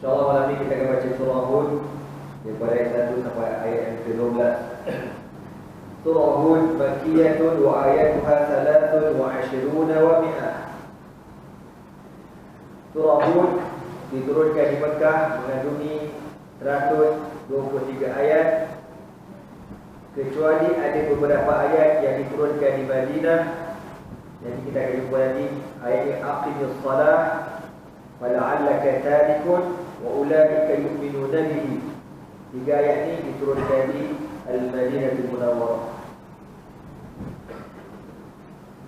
InsyaAllah malam ini kita akan baca surah Hud daripada ayat 1 sampai ayat yang ke-12. Surah Hud Makkiyatun wa ayatuha 23 wa mi'ah. Surah Hud diturunkan di Mekah, mengandungi 123 ayat, kecuali ada beberapa ayat yang diturunkan di Madinah. Jadi kita akan jumpa nanti ayat ini, aqimus salah wala'allaka tarikun wa ulaika yu'minuna bihi. 3 ayat ini diturunkan di Al-Madinatul Munawwarah.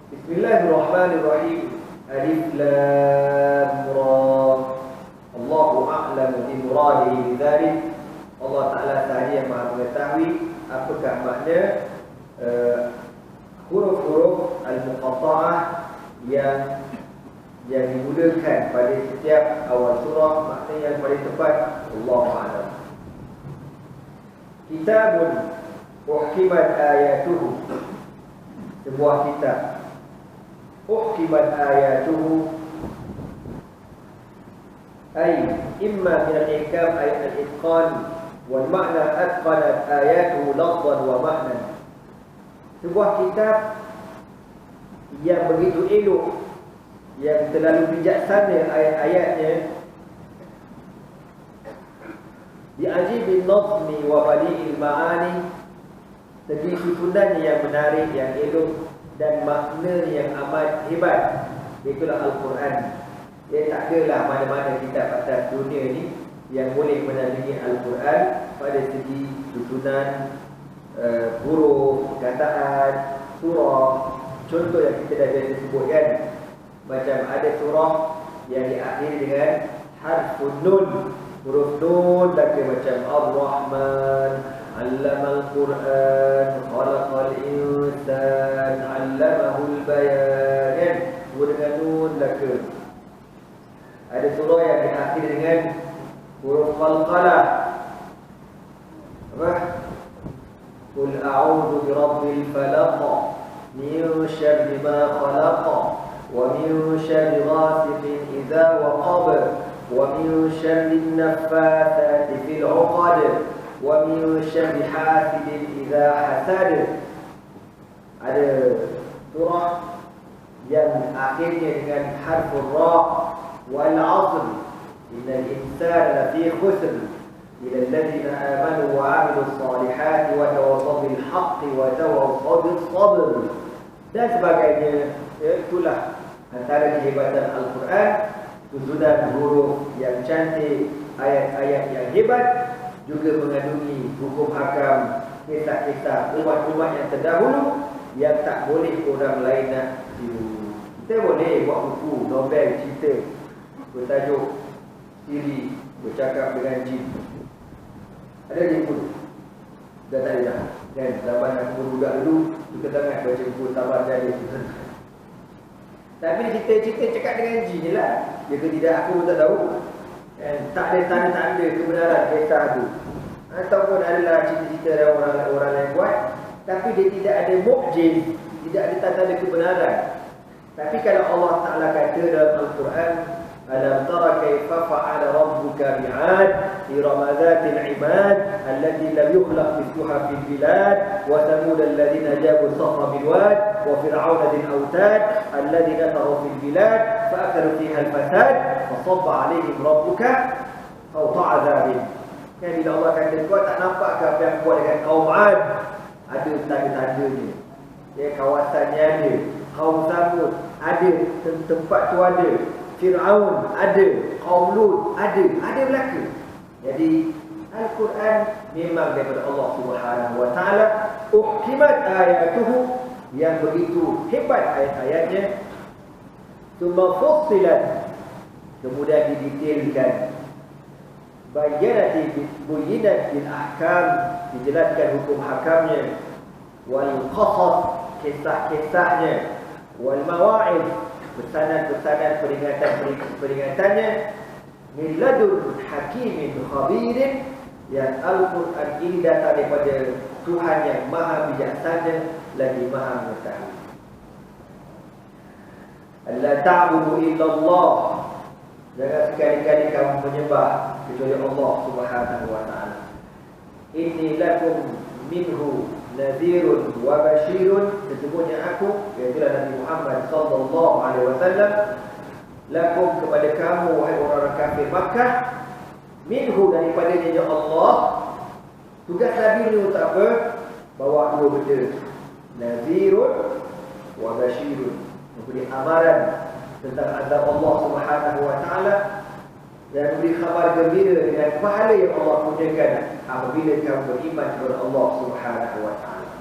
Bismillahirrahmanirrahim. Alif Lam Ra. Allahu a'lamu bi muradihi bidzalik. Allah Ta'ala sahaja yang Maha mengetahui apakah makna huruf-huruf al-muqatta'ah yang digunakan pada setiap awal surah. Makna yang paling tepat Allahu a'lam. Kitabun uhkimat ayatuhu. Sebuah kitab uhkimat ayatuhu ay imma min al-ihkam ay al-itqan wal ma'na atqanat ayatuhu lafzan wa ma'nan. Sebuah kitab yang begitu elok, yang terlalu bijaksana ayat-ayatnya, bi'ajibin nazmi wa badi'il ma'ani, segi susunan yang menarik, yang elok, dan makna yang amat hebat. Itulah Al-Quran. Dia tak adalah mana-mana kitab atas dunia ni yang boleh menandingi Al-Quran pada segi susunan, huruf, perkataan, surah. Contoh yang kita dah biasa sebut kan, macam ada surah yang diakhiri dengan harfun nun, huruf nun, dan macam Ar-Rahman, Allamal Quran, Khalaqal Insan, Allamahul Bayan, kan? Dengan nun laka. Ada surah yang diakhiri dengan huruf Qalqalah. Apa? Qul a'udzu birabbil falaq min syarri ma khalaq wa min syarri ghasiqin idza waqab wa min syarri an-naffathati fil 'uqad wa min syarri hasidin idza hasad. Ada surah yang akhirnya dengan harful ra, wal 'asr innal insana lafi khusr ila alladhina amanu wa 'amilus salihati wa tawassaw bil haqqi wa tawassaw bis sabr, dan sebagainya. Itulah antara kehebatan Al-Quran, susunan huruf yang cantik, ayat-ayat yang hebat, juga mengandungi hukum hakam, kisah-kisah umat-umat yang terdahulu yang tak boleh orang lain nak tiru. Kita boleh buat buku, novel, cerita bertajuk Siri bercakap dengan jin. Ada jin pun dah tak ada dah kan. Zaman aku budak dulu, kita sangat baca buku Tabar Jaya. Tapi cerita-cerita cakap dengan jin je lah. Dia ke tidak aku pun tak tahu kan. Tak ada tanda-tanda kebenaran kisah tu, ataupun adalah cerita-cerita yang orang lain buat, tapi dia tidak ada mukjiz, tidak ada tanda-tanda kebenaran. Tapi kalau Allah Ta'ala kata dalam Al-Quran, alam tara kaifa fa'ala rabbuka bi'ad iram dzatil 'imad allati lam yukhlaq mithluha fil bilad wa thamud alladhina jabu as-sakhra bil wad wa fir'auna dhil awtad alladhina taghaw fil bilad fa akalu fiha al-fasad fa sabba 'alaihim rabbuka sawta 'adzabin. Kan bila Allah kata, kau tak nampak ke apa yang buat dengan kaum 'Ad? Ada tanda-tandanya. Ya, kawasannya ada, kaum Samud ada, tempat tu ada, Fir'aun ada, kaum Lut ada berlaku. Jadi Al-Quran memang daripada Allah Subhanahu Wa Taala, uhkimat ayatuhu, yang begitu hebat ayat-ayatnya, tsumma fussilat, kemudian didetailkan, bayyinat bil ahkam, dijelaskan hukum hakamnya, wal qasas, kisah-kisahnya, wal mawa'id, pesanan-pesanan, peringatan-peringatannya, min ladun hakimin khabirin, yang Al-Quran ini datang daripada Tuhan yang maha bijaksana lagi maha mengetahui. alla ta'budu illallah, Jangan sekali-kali kamu menyembah kecuali Allah Subhanahu wa taala. Inni lakum minhu nadhirun wa bashirun. Sesungguhnya aku, iaitu Nabi Muhammad sallallahu alaihi wasallam, lakum kepada kamu wahai orang-orang kafir Makkah, minhu daripadanya ya Allah. Tugas Nabi ni untuk apa? Bawa dua benda, nadhirun wa bashirun, memberi amaran tentang azab Allah Subhanahu wa taala dan beri khabar gembira dengan pahala yang Allah kurniakan apabila kamu beriman kepada Allah Subhanahu wa taala.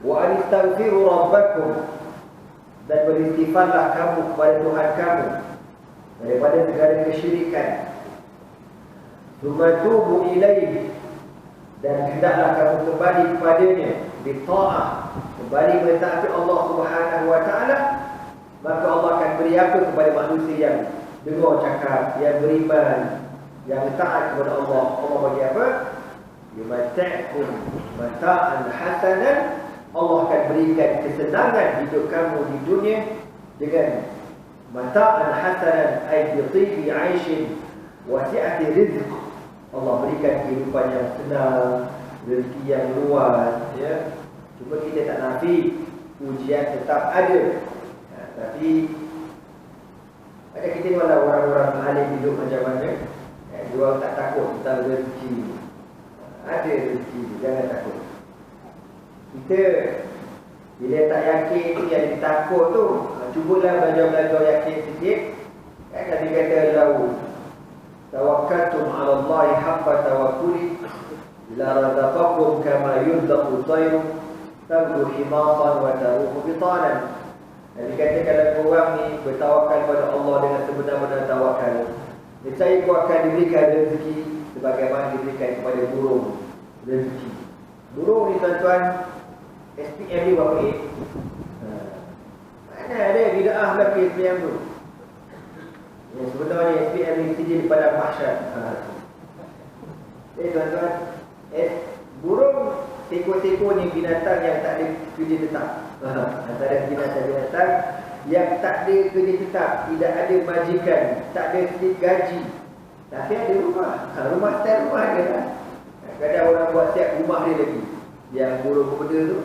Wa anistaghfiru rabbakum, dan beristighfarlah kamu kepada Tuhan kamu daripada segala kesyirikan. Tsumma tubu ilaihi, dan hendaklah kamu kembali kepadanya bita'ah, kembali mentaati Allah Subhanahu wa taala. Maka Allah akan beri apa kepada manusia yang dengar cakap, yang beriman, yang taat kepada Allah. Allah bagi apa? Yumata'kum mata'an hasanan. Allah akan berikan kesenangan hidup kamu di dunia dengan mata'an hasanan, ay bi 'aishin wa si'ati rizq. Allah berikan kehidupan yang senang, rezeki yang luas, ya. Cuma kita tak nafi, ujian tetap ada. Tapi ada kita ni malah orang-orang alim hidup macam mana, dia orang tak takut tentang rezeki. Ada rezeki, jangan takut. Kita bila tak yakin tu, yang takut tu, cubalah belajar-belajar yakin sikit. Kan Nabi kata, lau tawakkaltum 'ala Allahi haqqa tawakkuli la razaqakum kama yurzaqu at-tayru taghdu himasan wa taruhu bitanan. Nabi kata, kalau korang ni bertawakal kepada Allah dengan sebenar-benar tawakal, niscaya kau akan diberikan rezeki sebagaimana diberikan kepada burung rezeki. Burung ni tuan-tuan, SPM ni berapa A? Mana ada bid'ah lagi SPM tu? Yang sebenarnya SPM ni sijil pada mahsyar. Tuan-tuan, burung seko-seko ni binatang yang tak ada kerja tetap. Antara binatang-binatang yang tak ada kerja tetap, tidak ada majikan, tak ada slip gaji, tapi ada rumah. Rumah style rumah ada lah. Kadang orang buat siap rumah dia lagi. Yang burung benda tu,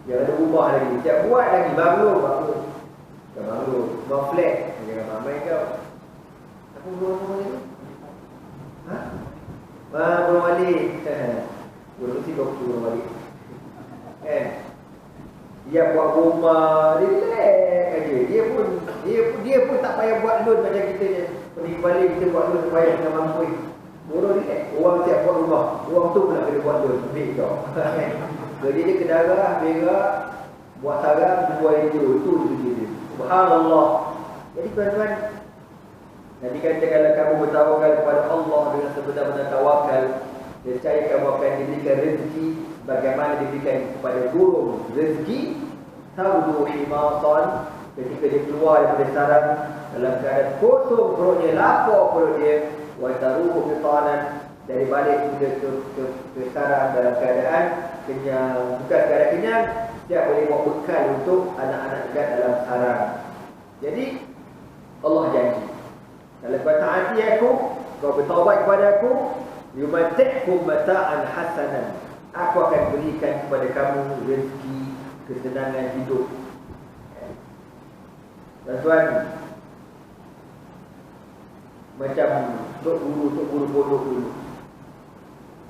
yang ada rumah lagi, siap buat lagi, banglo. Bukan banglo, rumah flat. Jangan ramai kau. Apa burung ni? Burung balik. Burung mesti kau burung balik. Dia buat rumah, dia relax aja. Dia pun tak payah buat loan macam kita ni. Pergi balik kita buat loan supaya kena mampu. Burung relax. Orang siap buat rumah, orang tu pula kena buat loan. Ambil kau. Kerja dia ke darah, berak, buat sarang, buat itu. Itu dia. Subhanallah. Jadi tuan-tuan, Nabi kata kalau kamu bertawakal kepada Allah dengan sebenar-benar tawakal, niscaya kamu akan diberikan rezeki bagaimana diberikan kepada burung rezeki. Taudu himasan, ketika dia keluar daripada sarang dalam keadaan kosong perutnya, lapar perut dia, wa taruhu bitanan, dari balik ke sarang dalam keadaan kenyang. Bukan keadaan kenyang, dia boleh bawa bekal untuk anak-anak dekat dalam sarang. Jadi Allah janji, kalau kau taati aku, kau bertaubat kepada aku, yumata'kum mata'an hasanan, aku akan berikan kepada kamu rezeki, kesenangan hidup. Tuan-tuan, macam tok guru pondok dulu,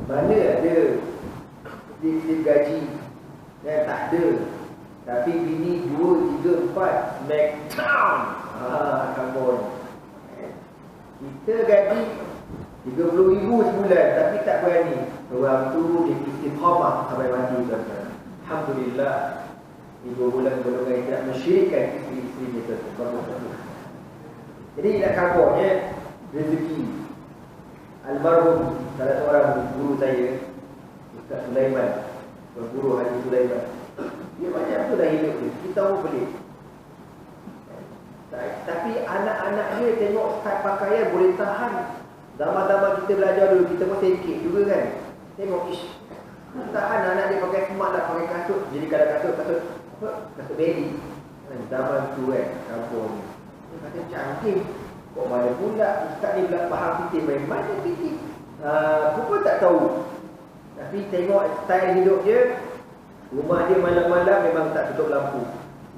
mana ada slip gaji? Tak ada. Tapi bini 2, 3, 4 smackdown. Kambon. Kita gaji 30,000 sebulan, tapi tak berani. Orang tu dia istiqamah sampai mati, tuan-tuan. Alhamdulillah. 3 bulan golongan yang tidak mensyirikkan isteri-isteri kita. Jadi nak kabarnya rezeki. Almarhum salah seorang guru saya, Ustaz Sulaiman, guru Haji Sulaiman, dia macam tu dah hidup dia. Kita pun pelik. Tapi anak-anak dia tengok style pakaian boleh tahan. Zaman-zaman kita belajar dulu, kita pun tekik juga kan. Tengok, tahan anak dia pakai smart lah, pakai kasut. Jadi kalau kasut belly. Zaman tu kan, kampung ni. Dia kata canggih. Kok mana pula ustaz ni pula faham fikir, main mana fikir? Aku pun tak tahu. Tapi tengok style hidup dia, rumah dia malam-malam memang tak tutup lampu.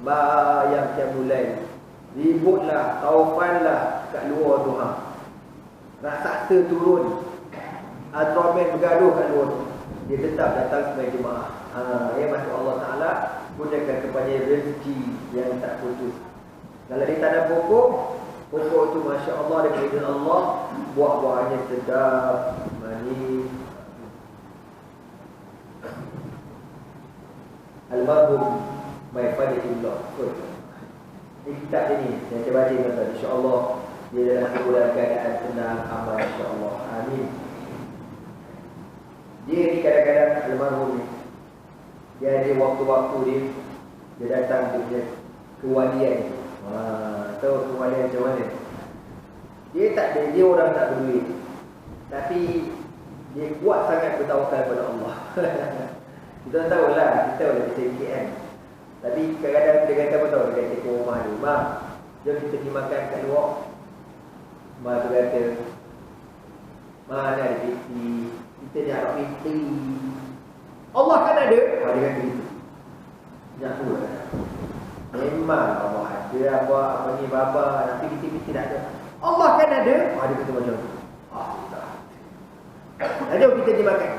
Bayang tiap bulan. Ributlah, taufanlah kat luar tu. Raksasa turun. Ultraman bergaduh kat luar tu. Dia tetap datang sebagai jemaah. Ya masuk Allah Ta'ala gunakan kepada rezeki yang tak putus. Kalau dia tanam pokok, pokok tu Masya Allah daripada izin Allah, buah-buahnya sedap, manis. Al-Marhum My Father-in-Law. Ini kitab dia ni yang saya baca tuan-tuan. InsyaAllah dia dalam dalam keadaan tenang, aman, insyaAllah. Amin. Dia ni kadang-kadang Al-Marhum ni, dia ada waktu-waktu dia datang dia punya kewalian. Tahu kewalian macam mana? Dia tak ada, dia orang tak berduit, tapi dia kuat sangat bertawakal kepada Allah. Kita tahu lah, kita tahu lah kita KM. Tapi kadang-kadang dia kata apa tahu, dia kata ke rumah ni, "Mak, jom kita pergi makan kat luar." Mak tu kata, "Mana ada PT, kita ni harap PT. Allah kan ada." Dia kata gitu. Jangan tu lah. Memang Allah ada apa ni baba, tapi PT tak ada. Allah kan ada. Dia kata macam tu. Tak. Jom kita pergi makan.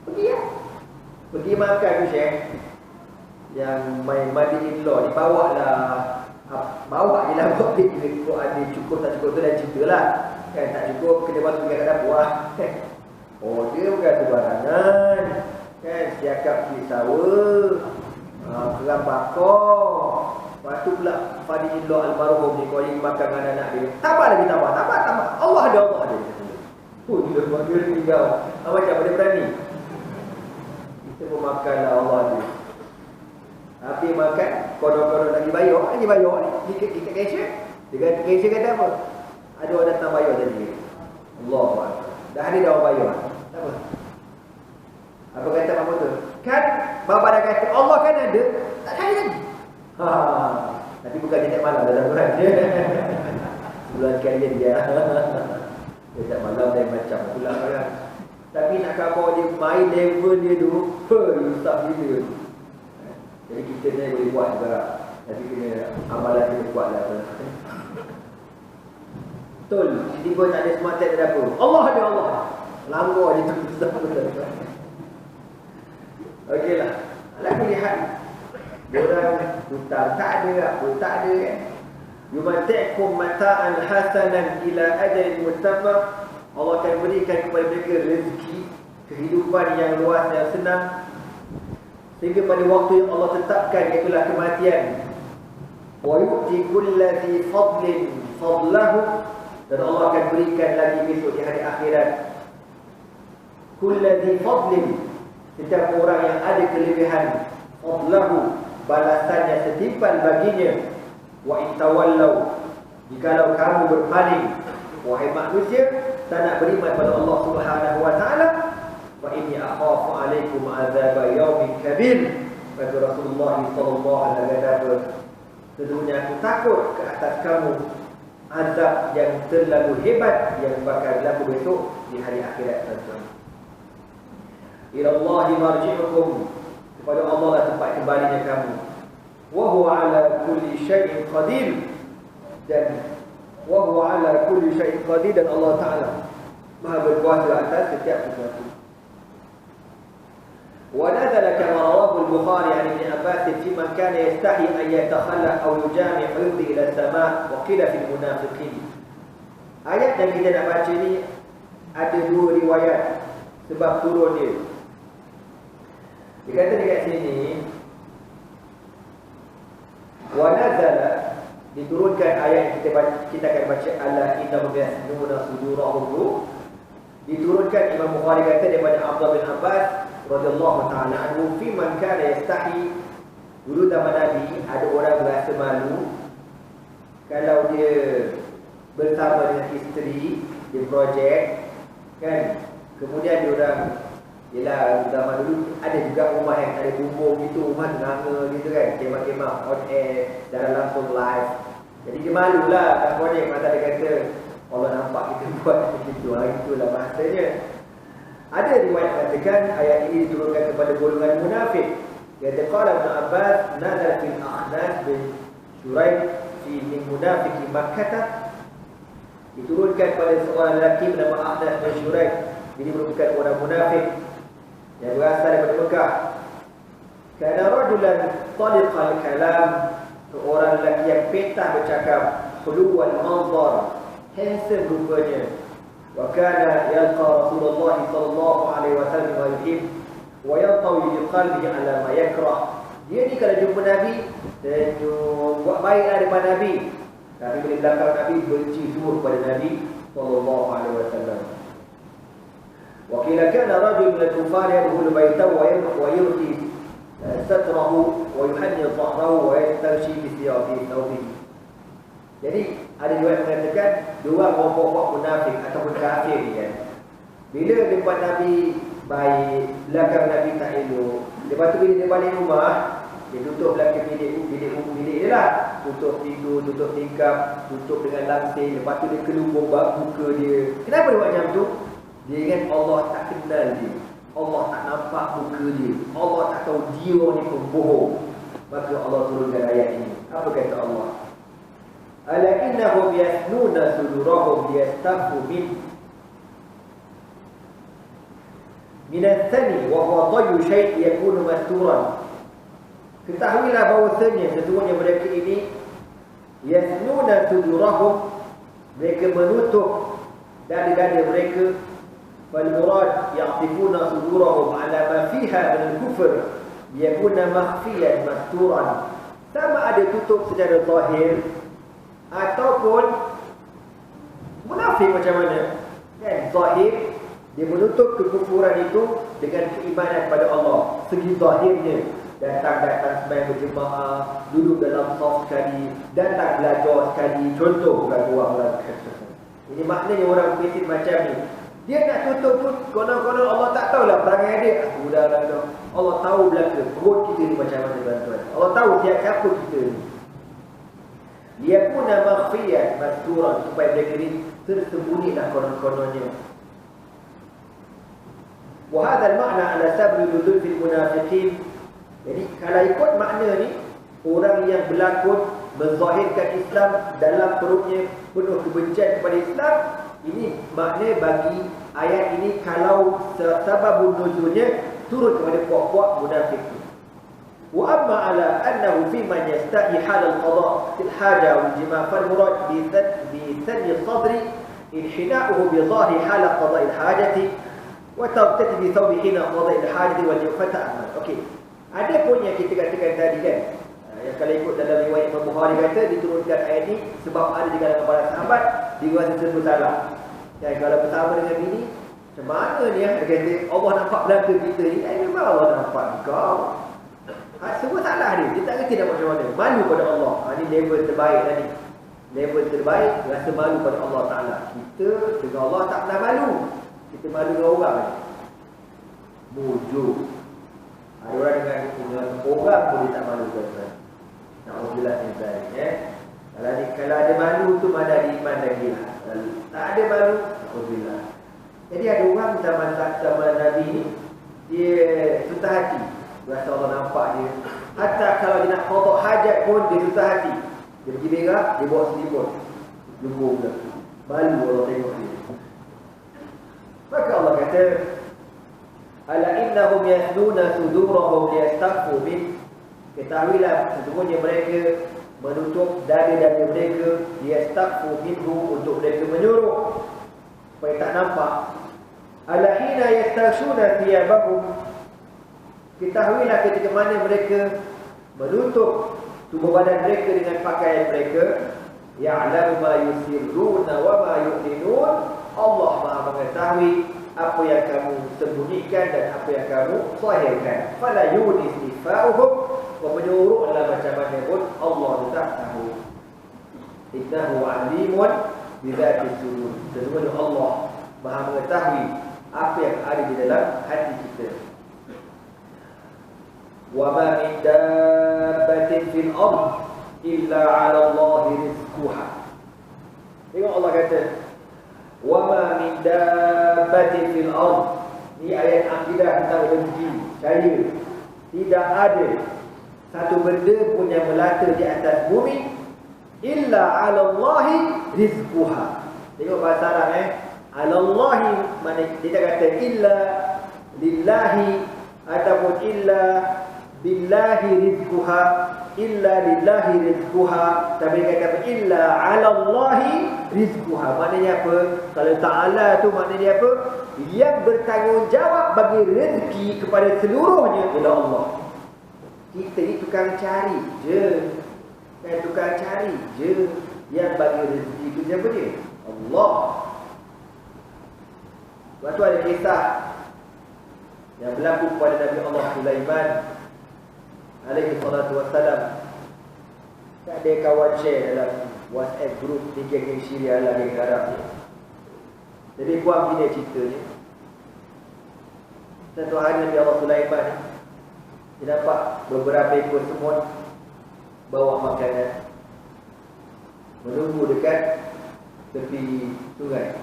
Pergi ya. Pergi makan tu Syekh. Yang main mother-in-law ni bawa je lah buat dia ada cukup tak cukup tu dah cerita lah. Kan tak cukup kena batu kat dapur. Dia bukan sembarangan. Kan siakap pisau. Keram bakar. Lepas tu pula Father-in-law Al-Marhum ni kau ingin makan dengan anak dia. Tambah lagi tambah. Allah ada. Dia buat dia tinggal. Macam mana berani? Kita pun makanlah Allah tu. Tapi makan, kodok-kodok lagi bayar ni. Ikat cashier. Dia cashier kata apa? Ada orang datang bayar tadi. Allah. Dah ada dah orang bayar. Tak apa. Apa kata Mak Motor? Kan bapa dah kata Allah kan ada. Tak ada lagi. Tapi bukan dia tak malam dalam Quran. Sebulan sekali dia. Dia tak malam dan macam pula kan. Tapi nak khabar dia main level dia tu, susah gila. Jadi kita ni boleh buat juga. Tapi kena amalan kita kuat lah. Betul. Tiba-tiba tak ada smart tag, tak ada apa. Allah ada Allah. Langgar je tu. Okeylah. Alah lihat. Orang hutang tak ada, apa tak ada kan. Yumati'kum mata'an hasanan ila ajalin musamma. Allah akan berikan kepada mereka rezeki, kehidupan yang luas yang senang, sehingga pada waktu yang Allah tetapkan, itulah kematian. Wa yu'ti kulladzi fadlin fadlahu. Dan Allah akan berikan lagi besok di hari akhirat. Kulladzi fadlin, setiap orang yang ada kelebihan, fadlahu, balasannya setimpal baginya. Wa intawallau, jikalau kamu berpaling, wahai manusia, tak nak beriman pada Allah Subhanahu wa taala, wa inni akhafu alaikum azab yaumin kabir. Kata Rasulullah sallallahu alaihi wasallam, sesungguhnya aku takut ke atas kamu azab yang terlalu hebat yang bakal berlaku besok di hari akhirat. Ila Allahi marji'ukum, kepada Allah lah tempat kembalinya kamu. Wa huwa ala kulli syai'in qadir, dan wa huwa ala kulli syai'in qadir, dan Allah Ta'ala Maha berkuasa atas setiap sesuatu. Wa nazala kama rawahu al-Bukhari an Ibn Abbas fi man kana yastahi an yatakhalla aw yujami' yudhi ila as-sama' wa qila fil munafiqin. Ayat yang kita nak baca ni ada dua riwayat sebab turun dia. Dia kata dekat sini, wa nazala, diturunkan ayat yang kita akan baca, ala innahum yasnuna sudurahum. Diturunkan, Imam Bukhari kata daripada Abdullah bin Abbas radhiyallahu ta'ala anhu, fi man kana yastahi. Dulu zaman Nabi ada orang berasa malu kalau dia bersama dengan isteri di projek kan, kemudian dia orang, yelah zaman dulu ada juga rumah yang tak ada bumbung gitu, rumah tengah gitu kan, kemah-kemah on air, secara langsung live. Jadi dia malulah tak boleh masa dia kata Allah nampak kita buat begitu. Itulah bahasanya. Ada riwayat mengatakan ayat ini diturunkan kepada golongan munafik. Kata qala Ibn Abbas nazal fil Akhnas bin Shuraih fi min munafiqi Makkah. Diturunkan pada seorang lelaki bernama Akhnas bin Shuraih. Ini merupakan orang munafik yang berasal daripada Mekah. Kana rajulan taliqal kalam, seorang lelaki yang petah bercakap, khuluwal manzar, handsome rupanya. Wa kana yalqa Rasulullah sallallahu alaihi wasallam wa yuhib wa yalqawi bi qalbihi ala ma yakrah. Dia ni kalau jumpa Nabi, senyum, buat baiklah depan Nabi. Tapi bila belakang Nabi benci semua kepada Nabi sallallahu alaihi wasallam. Wa qila kana rajul min al-kuffar yadkhulu baytahu wa yurqi satrahu wa yuhanni dhahrahu wa yastarshi bi thawbihi. Jadi ada juga mengatakan dua kelompok munafik ataupun kafir ni kan. Bila depan Nabi baik, belakang Nabi tak elok. Lepas tu bila dia balik rumah, dia tutup belakang bilik dia lah. Tutup pintu, tutup tingkap, tutup dengan lantai. Lepas tu dia keluar buka dia. Kenapa dia buat macam tu? Dia ingat Allah tak kenal dia. Allah tak nampak muka dia. Allah tak tahu dia ni pembohong. Maka Allah turunkan ayat ini. Apa kata Allah? Ala innahum yasnuna sudurahum liyastafu minat-thani wa huwa dayu syai' yakunu masturan. Ketahuilah bahawasanya sesungguhnya mereka ini yasnuna sudurahum, mereka menutup dada-dada mereka. Fal murad ya'tifuna sudurahum ala ma fiha min al-kufr yakuna makhfiyan masturan. Sama ada tutup secara zahir ataupun munafik macam mana kan. Zahir dia menutup kekufuran itu dengan keimanan pada Allah, segi zahirnya. Datang sembahyang berjemaah, duduk dalam saf sekali, datang belajar sekali. Contoh bukan orang ini maknanya orang begitu macam ni. Dia nak tutup pun konon-konon Allah tak tahulah perangai dia. Sudahlah tu. Allah tahu belaka perut kita ni macam mana tuan-tuan. Allah tahu siapa kita ni. Dia pun makhfiyan masturan, supaya mereka ni tersembunyilah konon-kononnya. Wa hadzal makna ala sabri nuzul fil munafiqin. Jadi kalau ikut makna ni, orang yang berlakon menzahirkan Islam dalam perutnya penuh kebencian kepada Islam, ini makna bagi ayat ini kalau sebab nuzulnya turun kepada puak-puak munafik. Wa amma ala annahu fi man yastahi hal al-qada' fil haja wal jima' fal murad bi thani sadri inhina'uhu bi dhahri hal qada' al-hajati wa tabtati bi thawbi hina qada' al-hajati wal jufata amal. Okey. Ada pun yang kita katakan tadi kan, yang kalau ikut dalam riwayat Imam Bukhari kata diturunkan ayat ini sebab ada di kalangan para sahabat dirasa bersalah. Dan kalau bersama dengan bini, macam mana ni ya? Dia kata Allah nampak belaka kita ni. Memang Allah nampak kau. Semua salah dia. Dia tak kerti nak macam mana. Malu pada Allah. Ini level terbaik tadi. Level terbaik, rasa malu pada Allah Ta'ala. Kita dengan Allah tak pernah malu. Kita malu dengan orang ni. Mujur. Ada orang dengan orang pun dia tak malu tuan-tuan. Na'udzubillah min dzalik ya. Kalau ada malu tu mana ada iman lagi lah. Tak ada malu, alhamdulillah. Jadi ada orang zaman Nabi ni, dia susah hati. Rasa Allah nampak dia. Hatta kalau dia nak qada hajat pun dia susah hati. Dia pergi berak, dia bawa selimut. Lumbung dah. Malu Allah tengok dia. Maka Allah kata, ala innahum yasnuna sudurahum liyastafu min. Ketahuilah sesungguhnya mereka menutup dada-dada mereka, liyastafu minhu, untuk mereka menyuruh supaya tak nampak. Ala hina yastashuna thiyabahum. Ketahuilah ketika mana mereka menutup tubuh badan mereka dengan pakaian mereka, ya'lamu ma yusirruna wa ma yu'linun. Allah Maha mengetahui apa yang kamu sembunyikan dan apa yang kamu zahirkan. Fala yunis nifa'uhum, wa menyuruh adalah macam mana pun Allah tak tahu. Innahu alimun bidzati sudur. Sesungguhnya Allah Maha mengetahui apa yang ada di dalam hati kita. Wa ma min dabbatin fil ardh illa 'ala Allahi rizquha. Tengok Allah kata, wa ma min dabbatin fil ard. Ini ayat akidah tentang rezeki. Saya tidak ada satu benda pun yang melata di atas bumi illa 'ala Allahi rizquha. Tengok bahasa Arab 'ala Allahi, mana dia kata illa lillahi ataupun illa billahi rizquha, illa lillahi rizquha, tapi kata illa 'ala Allahi rizquha. Maknanya apa? Kalau ta'ala tu maknanya apa? Yang bertanggungjawab bagi rezeki kepada seluruhnya ialah Allah. Kita ni tukang cari je. Kan tukang cari je. Yang bagi rezeki itu siapa dia? Allah. Waktu ada kisah yang berlaku kepada Nabi Allah Sulaiman alaihi salatu wassalam. Tak ada kawan share dalam WhatsApp group di geng Syria lah, geng Arab ni. Jadi kuat bila ceritanya. Satu hari Nabi Allah Sulaiman dia dapat beberapa ekor semut bawa makanan, menunggu dekat tepi sungai.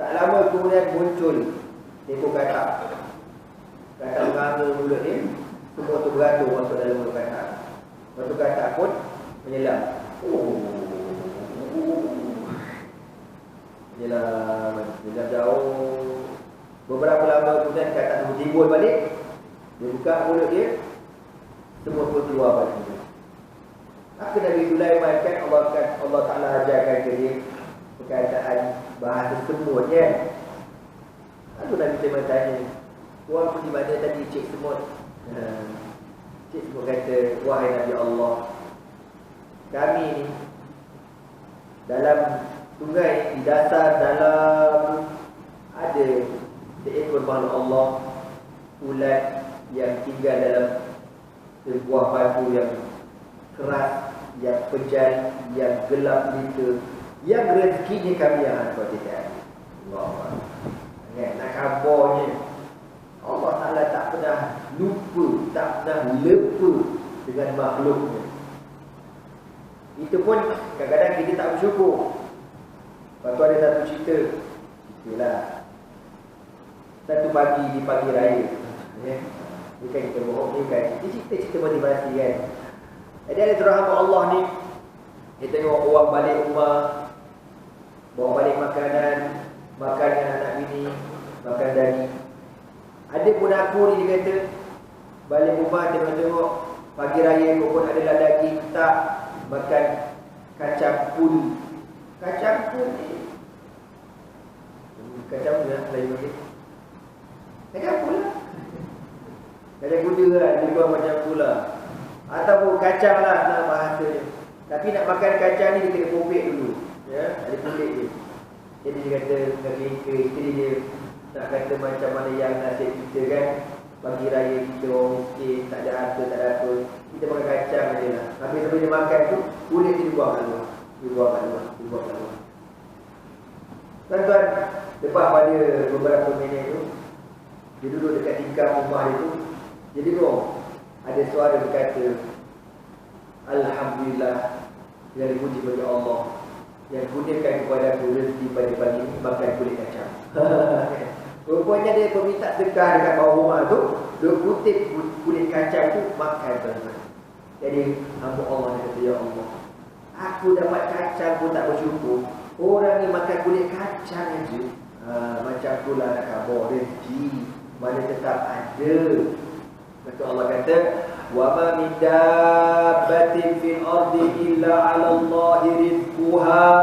Tak lama kemudian muncul ekor katak. Katak merangga mulut dia, semua tu beratur masuk dalam mulut katak. Lepas tu katak pun menyelam. Menyelam jauh. Beberapa lama kemudian katak tu timbul balik. Dia buka mulut dia, semua pun keluar balik. Maka Nabi Sulaiman kan Allah Ta'ala ajarkan ke dia perkataan bahasa semut kan. Lalu Nabi Sulaiman tanya, tuan pergi mana tadi cik semut? Cik semut kata, wahai Nabi Allah, kami ni dalam sungai, di dasar dalam ada seekor makhluk Allah, ulat yang tinggal dalam sebuah batu yang keras, yang pejal, yang gelap mata, yang rezekinya kami yang hantar tidak. Allah, nak kabarnya Allah Ta'ala tak pernah lupa, tak pernah lepa dengan makhluknya. Itu pun kadang-kadang kita tak bersyukur. Lepas tu ada satu cerita, itulah satu pagi di pagi raya, bukan kita bohong, ni kan cerita-cerita motivasi kan. Jadi ada seorang hamba Allah ni, dia tengok orang balik rumah, bawa balik makanan, makan dengan anak bini, makan dari. Ada pun aku ni, dia kata balik rumah tengok-tengok pagi raya pun adalah daging tak, makan kacang pul. Kacang pul ni kacang pul lah, lain lagi kacang pul lah, kacang kuda lah, dia buat macam pul lah, ataupun kacang lah nak bahasa dia. Tapi nak makan kacang ni dia kena popek dulu, ya, ada kulit dia. Jadi dia kata dengan isteri dia, nak kata macam mana yang nasib kita kan, pagi raya kita orang miskin, tak ada harta, tak ada apa, kita makan kacang aja lah. Habis sampai dia makan tu, kulit dia dibuang kat luar, dibuang kat luar. Tuan-tuan, lepas pada beberapa minit tu, dia duduk dekat tingkap rumah dia tu, dia dengar ada suara berkata, Alhamdulillah, yang dipuji bagi Allah yang gunakan kepada aku rezeki pada pagi ini makan kulit kacang. Rupanya dia peminta sedekah dekat bawah rumah tu, dia kutip kulit kacang tu, makan tuan-tuan. Jadi hamba Allah dia kata, ya Allah, aku dapat kacang pun tak bersyukur, orang ni makan kulit kacang aja. Macam itulah nak khabar rezeki mana tetap ada. Maka Allah kata, wa ma min dabbatin fil ardi illa 'ala Allahi rizquha.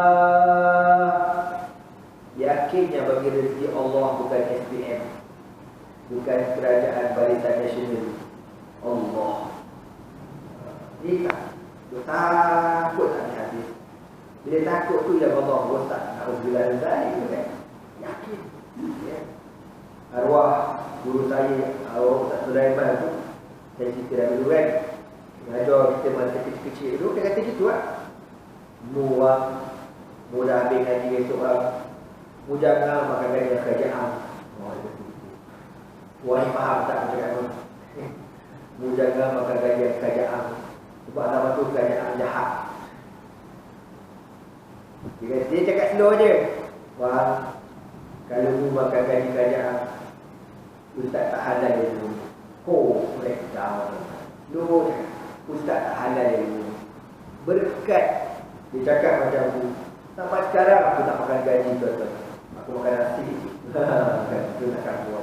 Yakinnya bagi rezeki Allah bukan SPM, bukan kerajaan barisan nasional. Allah. Ini takut tak habis. Bila takut tu ya Allah rosak. Alhamdulillah kan. Yakin. Ya. Arwah guru saya, arwah Ustaz Sulaiman tu, saya cerita dah dulu kan, mengajar kita masa kecil-kecil dulu, dia kata gitu lah, mu dah habis ngaji besok orang, mu jangan makan gaji kerajaan. Wah, ni faham tak macam mana? Mu jangan makan gaji kerajaan. Sebab nama tu kerajaan jahat. Dia cakap slow je. Wah, kalau mu makan gaji kerajaan, ustaz tak halal dia dulu. Mereka tahu. Slow je. Ustaz tak halal dia dulu. Berkat. Dia cakap macam tu. Sampai sekarang aku tak makan gaji tuan-tuan. Aku makan nasi. Itu nak kamu.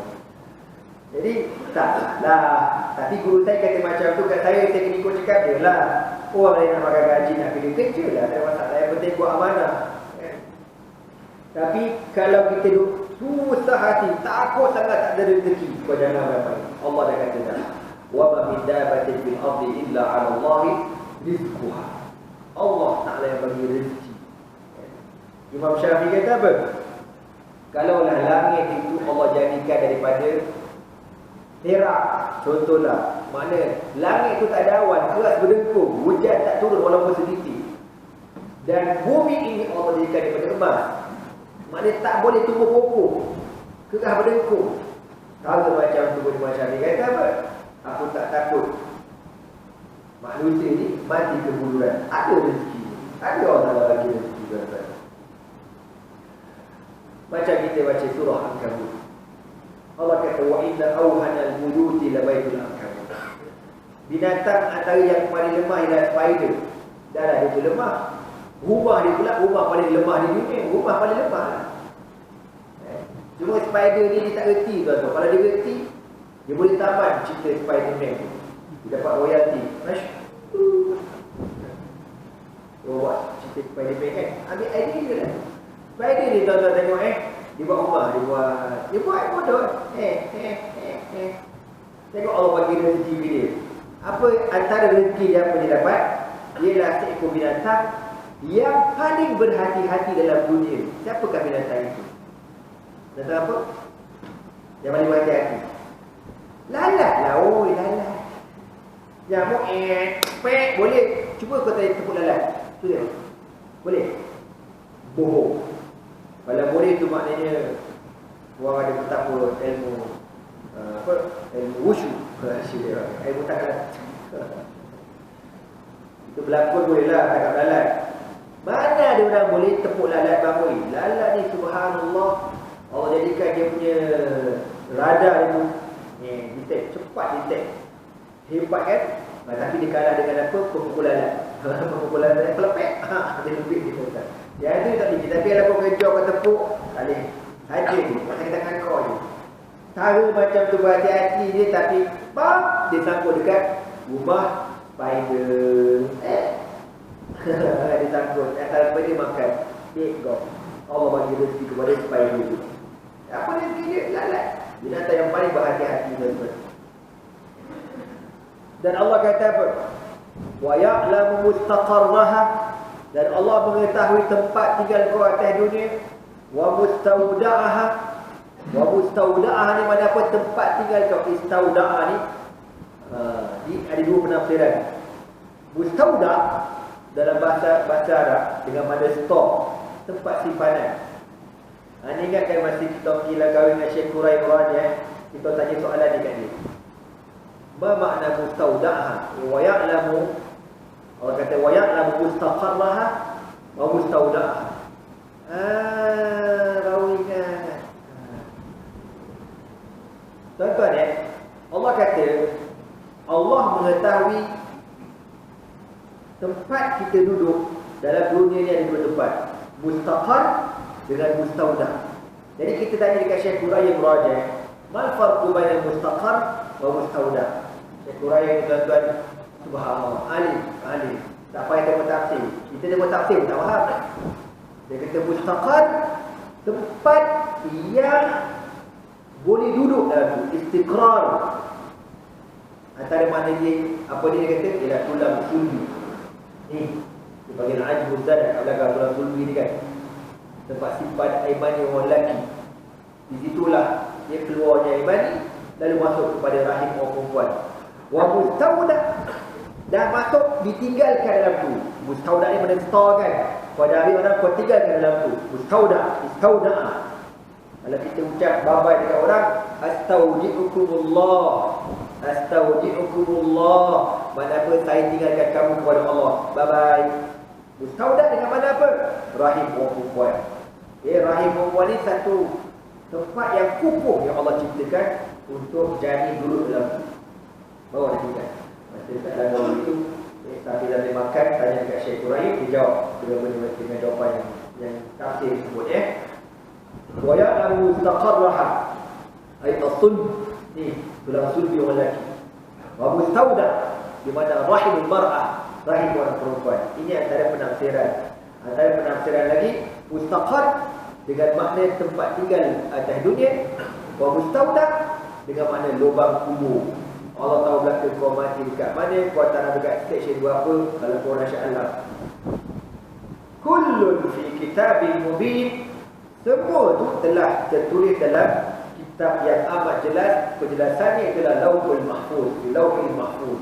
Jadi taklah. Tapi guru saya kata macam tu kat saya kena ikut cakap dia lah. Orang lain nak makan gaji nak kerja kerja lah. Tak ada masalah. Yang penting buat amanah. Tapi kalau kita duduk susah hati, takut sangat tak ada rezeki, kau jangan berapa. Allah dah kata dah. Wa ma min dabatin fil ardi illa 'ala Allahi rizquha. Allah Taala yang bagi rezeki. Imam Syafi'i kata apa? Kalaulah langit itu Allah jadikan daripada perak, contohlah, mana langit itu tak ada awan, keras berdengkur, hujan tak turun walaupun sedikit. Dan bumi ini Allah jadikan daripada emas. Maknanya tak boleh tumbuh pokok, keras berdengkur. Kalau macam tu Imam Syafi'i kata apa? Aku tak takut manusia ni mati kebuluran. Ada rezeki. Ada orang bagi rezeki berapa. Macam kita baca surah Ankabut. Allah kata wa inna awhanal buyuti la baitul ankabut. Binatang antara yang paling lemah ialah spider. Dah dia lemah. Rumah dia pula rumah paling lemah di dunia. Rumah paling lemah. Cuma spider ni dia tak reti tuan-tuan. Kalau dia reti, dia boleh tamat cerita Spider-Man. Dia dapat royalty. Dia buat cerita Spider-Man kan. Ambil idea dia lah. Spider ni tuan-tuan tengok dia buat rumah, dia buat bodoh. Tengok Allah bagi rezeki dia. Apa antara rezeki yang dia dapat? Ialah seekor binatang yang paling berhati-hati dalam dunia. Siapakah binatang itu? Binatang apa? Yang paling berhati-hati. Lalat lah. Lalat. Nyamuk boleh. Cuba kau tanya tepuk lalat. Tu dia. Boleh? Bohong. Kalau boleh tu maknanya orang ada betapa ilmu ilmu wushu. Ilmu takkan. Itu berlakon bolehlah takkan lalat. Mana ada orang boleh tepuk lalat bangun? Lalat ni subhanallah, Allah jadikan dia punya radar itu detect, cepat detect. Hebat kan? Tapi dia kalah dengan apa? Pemukul lalat. Pemukul lalat pelepek. Dia lebih dia kata. Yang itu tak boleh. Tapi kalau kau kerja kau tepuk, tak boleh. Saja je. Pasal tangan kau je. Cara macam tu berhati-hati dia, tapi dia sangkut dekat rumah spider. Dia sangkut. Antara dia makan. Go. Allah bagi rezeki kepada spider tu. Apa rezeki dia? Lalat. Binatang yang paling berhati-hati tuan-tuan. Dan Allah kata apa? Wa ya'lamu mustaqarraha, dan Allah mengetahui tempat tinggal kau atas dunia. Wa mustawda'aha. Wa mustawda'aha ni mana apa tempat tinggal kau. Istawda'a ni ada dua penafsiran. Mustawda' dalam bahasa Arab dengan mana store, tempat simpanan. Ini ingatkan masa kita gila kahwin dengan Syekh Qurai Quran kita tanya soalan ni kat dia. Ma makna mustawda'aha? Wa ya'lamu, Allah kata wa ya'lamu mustaqarraha wa mustawda'aha. Rawikan. Tuan-tuan Allah kata Allah mengetahui tempat kita duduk dalam dunia ni ada dua tempat. Mustaqar dengan mustawda'. Jadi kita tanya dekat Syekh Qurai Quran, mal farqu bainal mustaqar wa mustawda'? Syekh Qurai tuan-tuan subhanallah, alim. Tak payah tengok tafsir. Kita tengok tafsir pun tak faham. Dia kata mustaqar, tempat yang boleh duduk dalam tu, istiqrar. Antara makna dia, apa dia kata? Ialah tulang sulbi. Ni, di bahagian ajbul zadat, kat belakang tulang sulbi ni kan. Tempat simpan air mani orang lelaki. Di situlah dia keluarnya air mani, lalu masuk kepada rahim orang perempuan. Wa mustawda', dah masuk ditinggalkan dalam tu. Mustawda' ni mana store kan. Pada hari orang kau tinggalkan dalam tu. Mustawda', istawda'a. Kalau kita ucap bye-bye dekat orang, astaudi'ukumullah. Astaudi'ukumullah. mana apa saya tinggalkan kamu kepada Allah. Bye bye. Mustaudat dengan mana apa? Rahim perempuan. Rahim perempuan ni satu tempat yang kukuh yang Allah ciptakan untuk janin duduk dalam bawah dia tinggal. Masa dekat dalam itu, sambil dalam makan, tanya dekat Syekh Rahim, dia jawab dengan jawapan yang tafsir sebut wa ya'lamu mustaqarraha ay as-sulb ni tulang sulbi orang lelaki. Wa mustaudat di mana rahimul mar'ah, rahim orang perempuan. Ini antara penafsiran. Antara penafsiran lagi, mustaqar dengan makna tempat tinggal atas dunia, wa mustaudat dengan makna lubang kubur. Allah tahu belakang kau mati dekat mana, kau tak nak dekat stesen berapa, kalau kau Masya Allah. Kullun fi kitabin mubin. Semua tu telah tertulis dalam kitab yang amat jelas. Penjelasannya adalah Lauhul Mahfuz. Lauhul Mahfuz.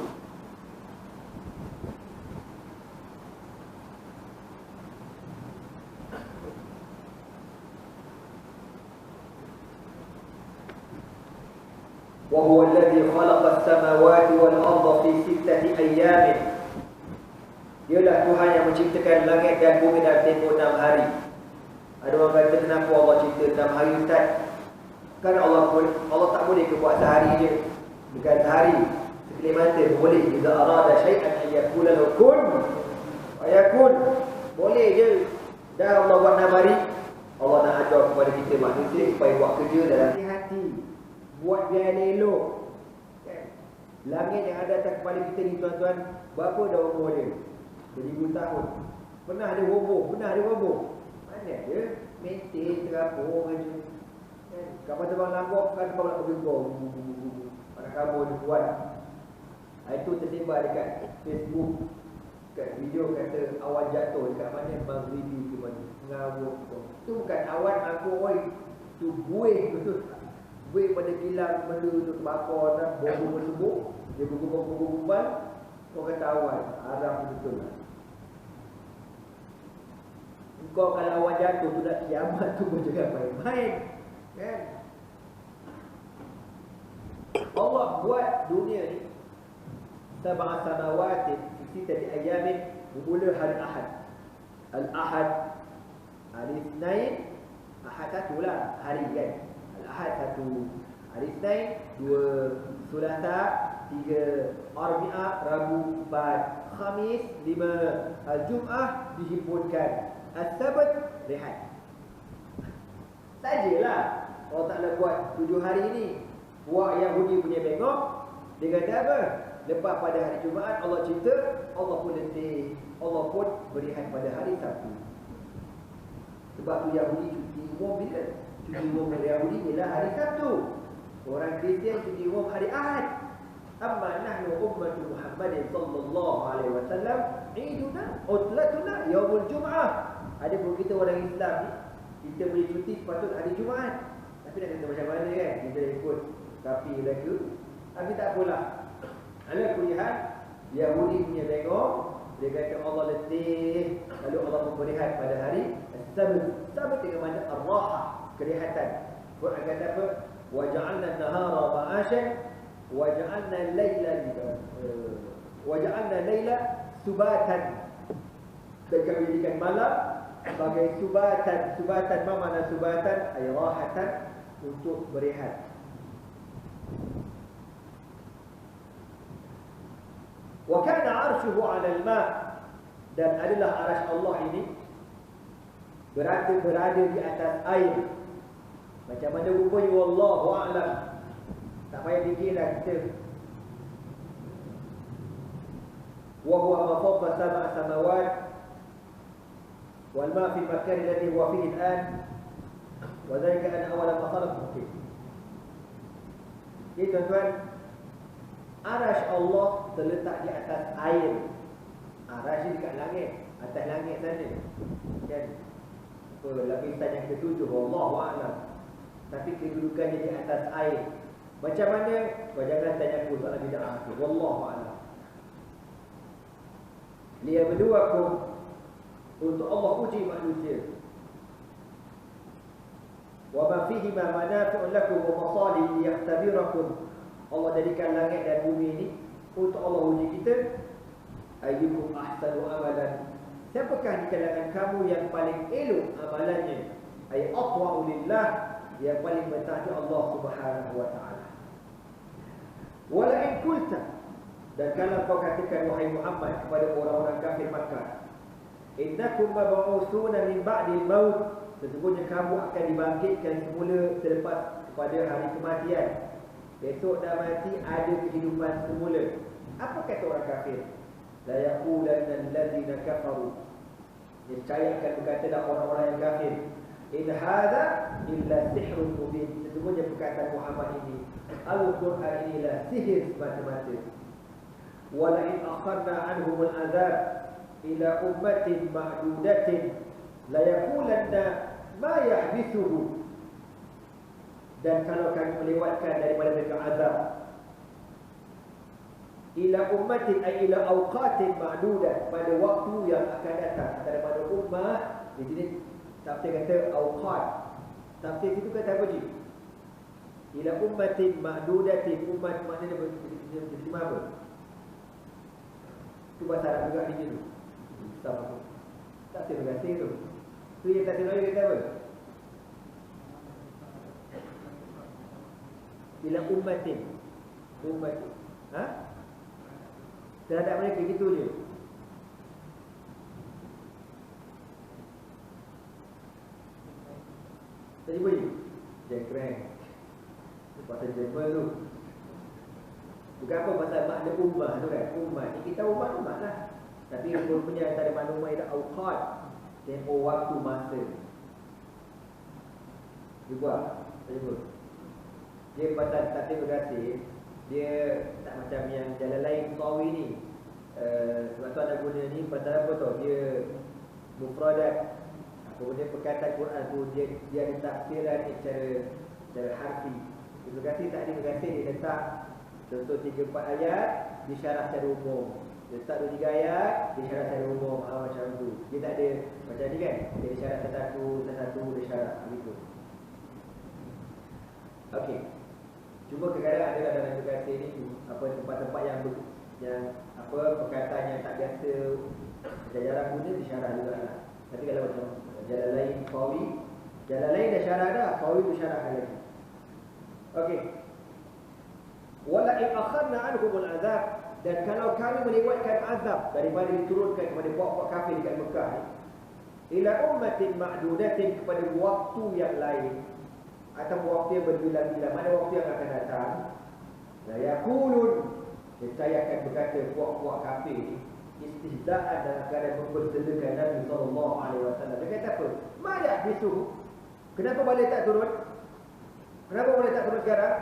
وهو الذي خلق السماوات والأرض في 6 أيام. Dialah Tuhan yang menciptakan langit dan bumi dalam tempoh 6 hari. Ada orang kata, kenapa Allah cipta 6 hari Ustaz? Kan Allah tak boleh ke buat sehari je. Bukan sehari, sekelip mata boleh. Iza arada syai'an an yakula lahu kun fayakun. Boleh je. Dah Allah buat 6 hari. Allah nak ajar kepada kita manusia supaya buat kerja dalam hati. Buat biar elok. Langit yang ada atas kepala kita ni tuan-tuan, berapa dah umur dia? 1000 tahun. Pernah ada roboh? Pernah ada roboh? Mana dia? Maintain, terapung aja. Kapal terbang langgok kan kau nak bergembor. Mana kamu dia buat. Itu tersebar dekat Facebook. Kat video kata awan jatuh dekat mana, Maghribi ke mana. Ngawuk tu. Tu bukan awan aku oi. Tu buih betul. Buih pada kilang benda tu terbakar dah, bom tersebut. Dia bergubal-gubal. Kau kata awan, haram betul lah. Kau kalau awan jatuh tu nak kiamat tu pun jangan main-main. Kan? Allah buat dunia ni sab'a samawati fi 6 ayamin, bermula hari Ahad. Al-Ahad, hari Isnin, Ahad satu lah hari kan. Al-Ahad satu, hari Isnin, 2 Sulasa, 3 Arbi'ah, Rabu 4, Khamis 5, Al-Jum'ah dihimpunkan, As-Sabat rehat. Sajalah. Allah Ta'ala buat 7 hari ni. Buat Yahudi punya bengok. Dia kata apa? Lepas pada hari Jumaat Allah cipta, Allah pun letih, Allah pun berehat pada hari Sabtu. Sebab tu Yahudi cuti umum bila? Cuti umum dari Yahudi ialah hari Sabtu. Orang Kristian cuti umum hari Ahad. Amma nahnu ummatu Muhammadin sallallahu alaihi wasallam, iduna utlatuna yaumul Jum'ah. Ada pun kita orang Islam ni, kita boleh cuti sepatut hari Jumaat. Tapi nak kata macam mana kan? Kita ikut kapi lagi. Tapi tak apalah. Ala kulihat, Yahudi punya bengok. Dia kata Allah letih. Lalu Allah memberihat pada hari Sabat. Sabat dengan mana? Ar-Rahah, kerehatan. Quran kata apa? Wa ja'alna an-nahara ma'ashan wa ja'alna al-laila subatan. Dan kami jadikan malam sebagai subatan. Subatan, apa makna subatan? Ay rahatan, untuk berehat. Wa kana 'arshuhu 'ala al-ma', dan adalah arasy Allah ini berada di atas air. Macam mana rupanya wallahu a'lam. Tak payah fikirlah kita. Wa huwa ma fawqa sab'a samawat wal ma' fi al-makan alladhi huwa fihi al-an wa dhalika an awwala ma khalaq mungkin. Jadi tuan-tuan, arasy Allah terletak di atas air. Arasy dekat langit, atas langit sana. Kan? Lapisan yang ketujuh, wallahu a'lam. Tapi kedudukannya di atas air. Macam mana? Kau jangan tanya aku soal bid'ah tu. Wallahu a'lam. Liyabluwakum, untuk Allah uji manusia. Wa ma fihi ma manafi'un lakum wa masalih liyahtabirakum. Allah jadikan langit dan bumi ini untuk Allah uji kita. Ayyukum ahsanu amalan, siapakah di kalangan kamu yang paling elok amalannya? Ay atwa'u lillah, yang paling mentaati Allah Subhanahu wa taala. Wala in qulta, dan kalau kau katakan wahai Muhammad kepada orang-orang kafir Makkah, innakum mab'utsuna min ba'dil maut, sesungguhnya kamu akan dibangkitkan semula selepas kepada hari kematian. Besok dah mati, ada kehidupan semula. Apa kata orang kafir? La yaqulanna allazina kafaru, niscaya akan berkatalah orang-orang yang kafir, in hadza illa sihrun mubin, sesungguhnya perkataan Muhammad ini, Al-Quran inilah sihir semata-mata. Wala in akharna anhum al-azab ila ummatin ma'dudatin la yaqulanna ma yahbisuhu, dan kalau kami melewatkan daripada mereka azab ila ummatin ay ila awqatin ma'dudah, pada waktu yang akan datang. Daripada ummah di sini tafsir kata awqat, tafsir itu kata apa je? Ila ummatin ma'dudatin, umat maknanya berterima apa? Itu bahasa Arab juga di situ. Sama. Tafsir berganti tu. Tu yang tafsir lagi kata apa? Ila ummatin. Ummatin. Ha? Terhadap mereka gitu je. Tadi boleh? Jengkreng. Pasal Jerman tu. Bukan apa pasal makna ummah tu kan. Ummah ni kita ummah lah. Tapi rupanya antara makna ummah ialah awqat, tempoh waktu masa. Dia buat. Dia pasal takdir berkasih, dia tak macam yang jalan lain Sawi ni. Sebab tu ada guna ni pasal apa tu? Dia mufradat. Kemudian perkataan Quran tu dia ada tafsiran secara harfi. Terima kasih tak ada berkasih dia letak contoh 3-4 ayat disyarah secara umum. Dia letak 2-3 ayat disyarah secara umum. Macam tu. Dia tak ada macam ni kan. Dia disyarah satu disyarah begitu. Okey. Cuma kadang-kadang ada dalam berkasih ni apa tempat-tempat yang apa perkataan yang tak biasa jarang guna disyarah jugalah. Tapi kalau macam jalan lain Qawi, jalan lain dah syarah dah, Qawi tu syarahkan lagi. Okey. Wala in akharna anhumul azab, dan kalau kami melewatkan azab daripada diturunkan kepada puak-puak kafir dekat Mekah ni, ila ummatin ma'dudatin, kepada waktu yang lain atau waktu yang berbilang-bilang, mana waktu yang akan datang, la yaqulun, saya akan berkata puak-puak kafir istihza'an dalam keadaan mempersedakan Nabi SAW. Dia kata apa? Ma yahbisuhu, kenapa balik tak turun? Kenapa balik tak turun sekarang?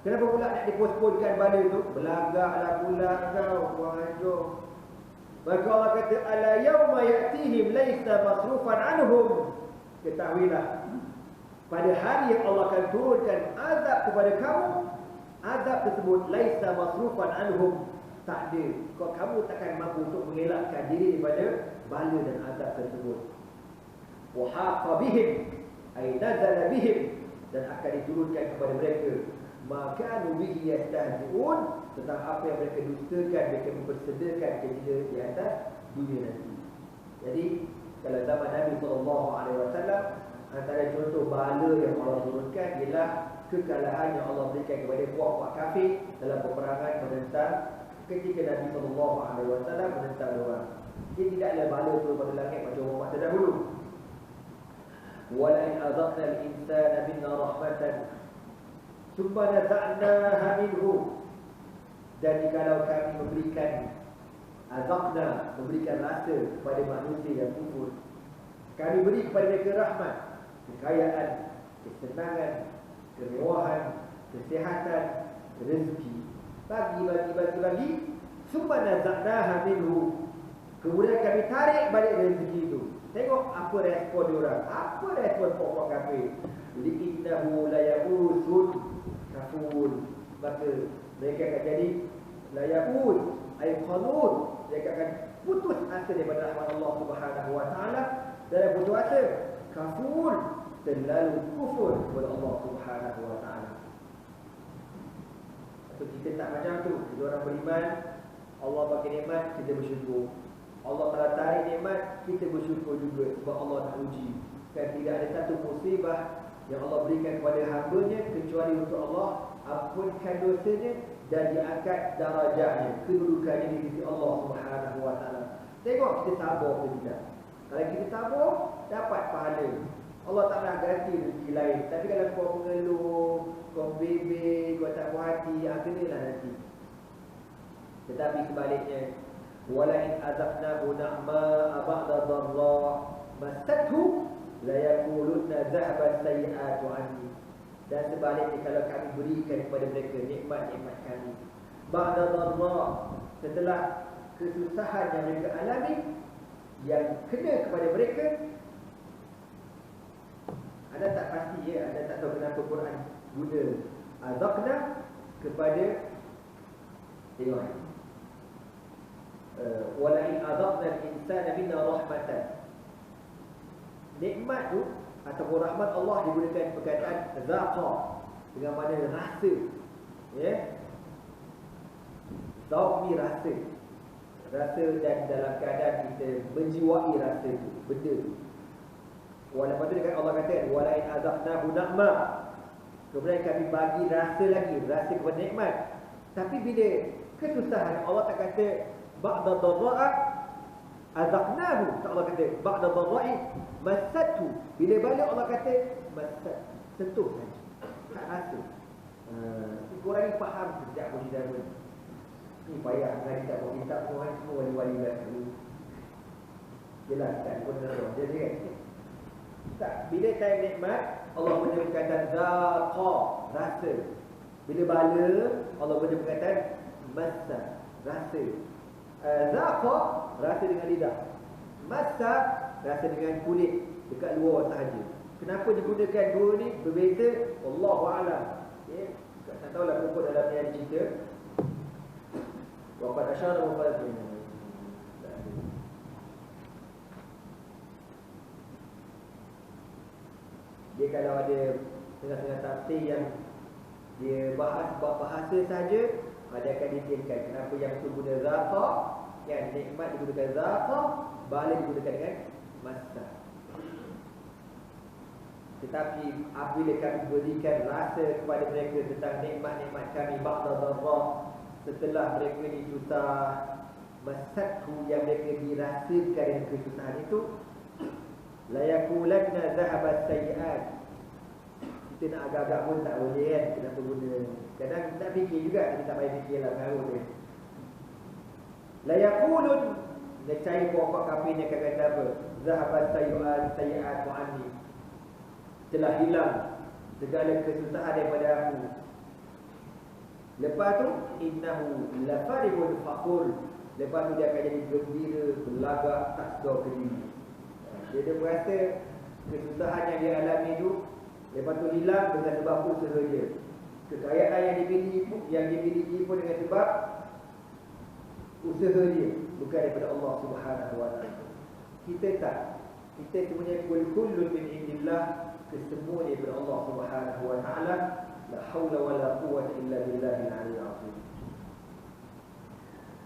Kenapa pula nak dipostponkan balik tu? Belagaklah pula kau, wahajur. Maka Allah kata, ala yawma ya'tihim laysa masrufan anhum, ketahuilah pada hari yang Allah akan turunkan azab kepada kamu, azab tersebut laysa masrufan anhum, tak ada. Kau kamu takkan mampu untuk mengelakkan diri daripada bala dan azab tersebut. Wa haqa bihim ay nazala bihim, dan akan diturunkan kepada mereka maka bihi yastahzi'un, tentang apa yang mereka dustakan, mereka mempersedakan ketika di atas dunia nanti. Jadi kalau zaman Nabi SAW, antara contoh bala yang Allah turunkan ialah kekalahan yang Allah berikan kepada puak-puak kafir dalam peperangan menentang ketika Nabi SAW menentang orang. Dia tidaklah bala turun pada langit macam umat terdahulu. Wala in azaqna al-insana minna rahmatan thumma naza'naha minhu, dan jikalau kami memberikan azaqna, memberikan rasa kepada manusia yang kufur, kami beri kepada mereka rahmat, kekayaan, kesenangan, kemewahan, kesihatan, rezeki, bagi, thumma naza'naha minhu, kemudian kami tarik balik rezeki itu. Tengok apa respon diorang, apa respon pokok kafir. Li'innahu laya'usun kafur, maka mereka akan jadi laya'ud ay qanun, mereka akan putus asa daripada rahmat Allah Subhanahu wa taala, dan putus asa kafur, terlalu kufur kepada Allah Subhanahu wa taala. Atau kita tak macam tu, kita orang beriman Allah bagi nikmat, kita bersyukur. Allah telah tarik nikmat, kita bersyukur juga sebab Allah nak uji. Kan tidak ada satu musibah yang Allah berikan kepada hamba-Nya kecuali untuk Allah ampunkan dosanya dan diangkat darajatnya, kedudukannya di sisi Allah Subhanahu wa taala. Tengok kita sabar ke tidak. Kalau kita sabar, dapat pahala. Allah tak nak ganti rezeki lain. Tapi kalau kau mengeluh, kau bebel, kau tak puas hati, kenalah nanti. Tetapi sebaliknya, walain azabnahu na'ma ba'da dharra masathu la yaquluna dhahaba sayi'atu anni. Dan sebaliknya, kalau kami berikan kepada mereka nikmat-nikmat kami ba'da dharra, setelah kesusahan yang mereka alami yang kena kepada mereka. Anda tak pasti ya, anda tak tahu kenapa Quran guna azabna kepada tengok walain azabna al-insana minna rahmatan. Nikmat tu ataupun rahmat Allah digunakan perkataan zaqa dengan mana rasa, ya, zauq ni rasa dan dalam keadaan kita menjiwai rasa tu, benda tu. Walaupun tu Allah kata walain azabnahu na'ma, kemudian kami bagi rasa lagi, rasa kepada nikmat. Tapi bila kesusahan, Allah tak kata ba'da dharra'a azabnahu, tak, Allah kata ba'da dharra'i masathu. Bila balik Allah kata masat, sentuh saja, tak rasa. Korang ni faham sejak berhidayah ni payah mengaji tak buat kitab semua wali-wali dah dulu jelaskan pun dah jadi kan. Tak, bila time nikmat Allah guna perkataan zaqa, rasa. Bila bala Allah guna perkataan massa, rasa. Zaqa rasa dengan lidah, massa rasa dengan kulit dekat luar sahaja. Kenapa digunakan dua ni berbeza, wallahu a'lam. Okay. Tak tahulah pokok dalam ni ada cerita. Waqad asyara mufassir. Dia kalau ada tengah-tengah tafsir yang dia bahas bab bahasa saja, dia akan detailkan kenapa yang tu guna zaqa, kan, nikmat digunakan zaqa, bala digunakan dengan massa. Tetapi apabila kami berikan rasa kepada mereka tentang nikmat-nikmat kami ba'da dharra, setelah mereka ni susah, masathu yang mereka dirasakan dengan kesusahan itu, la yaqulanna dhahaba sayiat. Kita nak agak-agak pun tak boleh kan, kenapa guna. Kadang tak fikir juga, kita tak payah fikirlah baru dia. La yaqulun, nescaya pokok kafir ni akan kata apa? Dhahaba sayiat anni, telah hilang segala kesusahan daripada aku. Lepas tu innahu lafarihul fakhur, lepas tu dia akan jadi gembira, berlagak, tak sedar ke diri. Dia berasa kesusahan yang dia alami tu, lepas tu hilang dengan sebab usaha dia. Kekayaan yang dimiliki pun dengan sebab usaha dia, bukan daripada Allah Subhanahu wa taala. Kita tak, kita semuanya kullun min indillah, kesemua daripada Allah Subhanahu wa taala. La haula wala quwwata illa billahil aliyyil azim.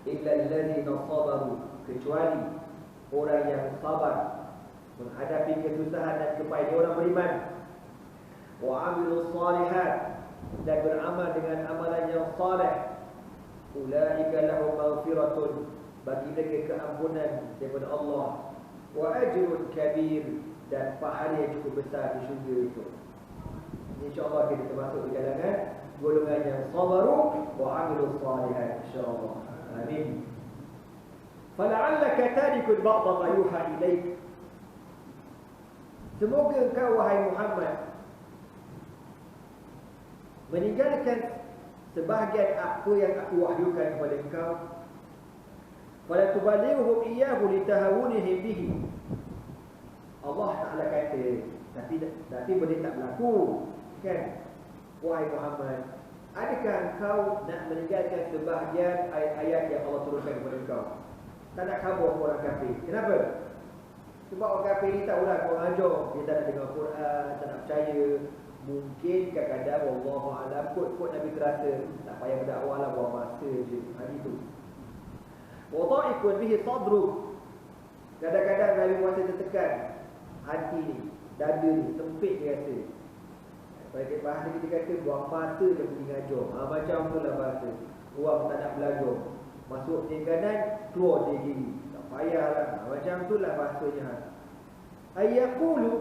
Illa alladzina sabaru, kecuali orang yang sabar menghadapi kesusahan dan kepahitan, orang beriman. Wa amilus salihat, dan beramal dengan amalan yang saleh. Ulaika lahum maghfiratun, bagi mereka keampunan daripada Allah. Wa ajrun kabir, dan pahala yang cukup besar di syurga itu. InsyaAllah kita termasuk di kalangan golongan yang sabaru wa amilus salihat, insyaAllah. Amin. Fala'allaka tarikun ba'da ma yuha ilaik, semoga engkau wahai Muhammad meninggalkan sebahagian apa yang aku wahyukan kepada engkau. Fala tubalighuhum iyyahu litahawunihim bihi. Allah Ta'ala kata, tapi benda tak berlaku, kan? Wahai Muhammad, adakah engkau nak meninggalkan sebahagian ayat-ayat yang Allah turunkan kepada engkau? Tak nak khabar orang kafir. Kenapa? Sebab orang kafir ni tak ulang orang ajar. Dia tak nak dengar Quran, tak nak percaya. Mungkin kadang-kadang wallahu a'lam kot Nabi terasa tak payah berdakwah lah, buang masa je. Hari tu Wa dha'ifun bihi sadru. Kadang-kadang Nabi Muhammad tertekan hati ni, dada ni, sempit dia rasa. Pada bahasa kita kata buang mata je pergi ngajar. Macam tu lah bahasa. Orang tak nak belajar, masuk dia kanan, keluar dia kiri. Tak payahlah. Macam tu lah bahasanya. Ayyaqulu.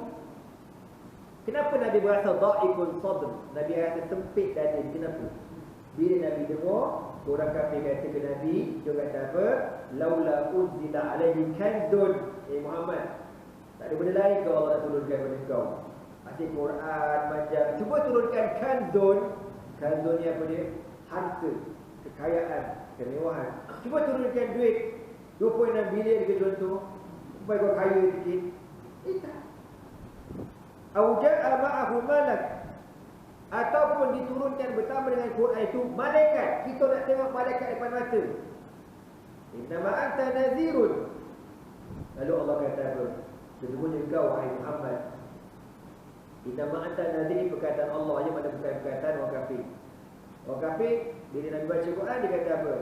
Kenapa Nabi berasa dha'ifun sadr? Nabi rasa sempit dada. Kenapa? Bila Nabi dengar orang kafir kata ke Nabi, dia kata apa? Laula unzila alaihi kanzun. Muhammad, tak ada benda lain ke Allah nak turunkan kepada kau? Asyik Quran, macam cuba turunkan kanzun. Kanzun ni apa dia? Harta, kekayaan, kemewahan. Cuba turunkan duit 2.6 bilion ke contoh, supaya kau kaya sikit. Tak. Auja'a ma'ahu malak, ataupun diturunkan bersama dengan Quran itu malaikat. Kita nak tengok malaikat depan mata. Innama anta nazirun. Lalu Allah kata apa? Sesungguhnya kau wahai Muhammad, innama anta nazir, perkataan Allah je, mana bukan perkataan orang kafir. Orang kafir bila Nabi baca Quran dia kata apa?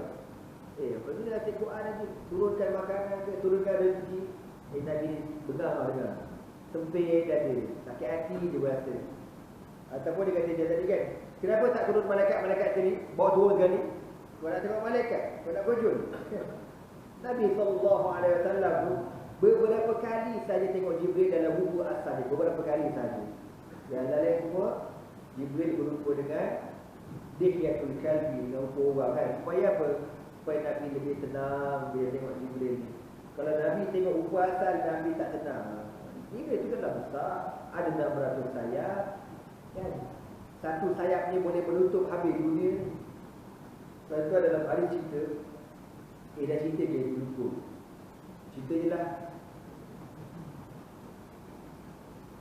Apa ni nak baca Quran lagi? Turunkan makanan ke, turunkan rezeki. Nabi dengar. Sempit ada, sakit hati dia berasa. Ataupun dia kata dia tadi kan, kenapa tak turun malaikat-malaikat sini, bawa turun sekali? Kau nak tengok malaikat, kau nak berjul. Nabi SAW tu beberapa kali saja tengok Jibril dalam buku asal dia, beberapa kali saja. Yang lain semua Jibril berjumpa dengan Dihyatul Kalbi, dengan orang kan. Supaya apa? Supaya Nabi lebih tenang bila tengok Jibril ni. Kalau Nabi tengok buku asal, Nabi tak tenang. Jibril tu kan besar, ada 600 sayap kan? Satu sayap ni boleh menutup habis dunia ni. Contoh dalam ada cerita, dah cerita dia lupa. Cerita je lah.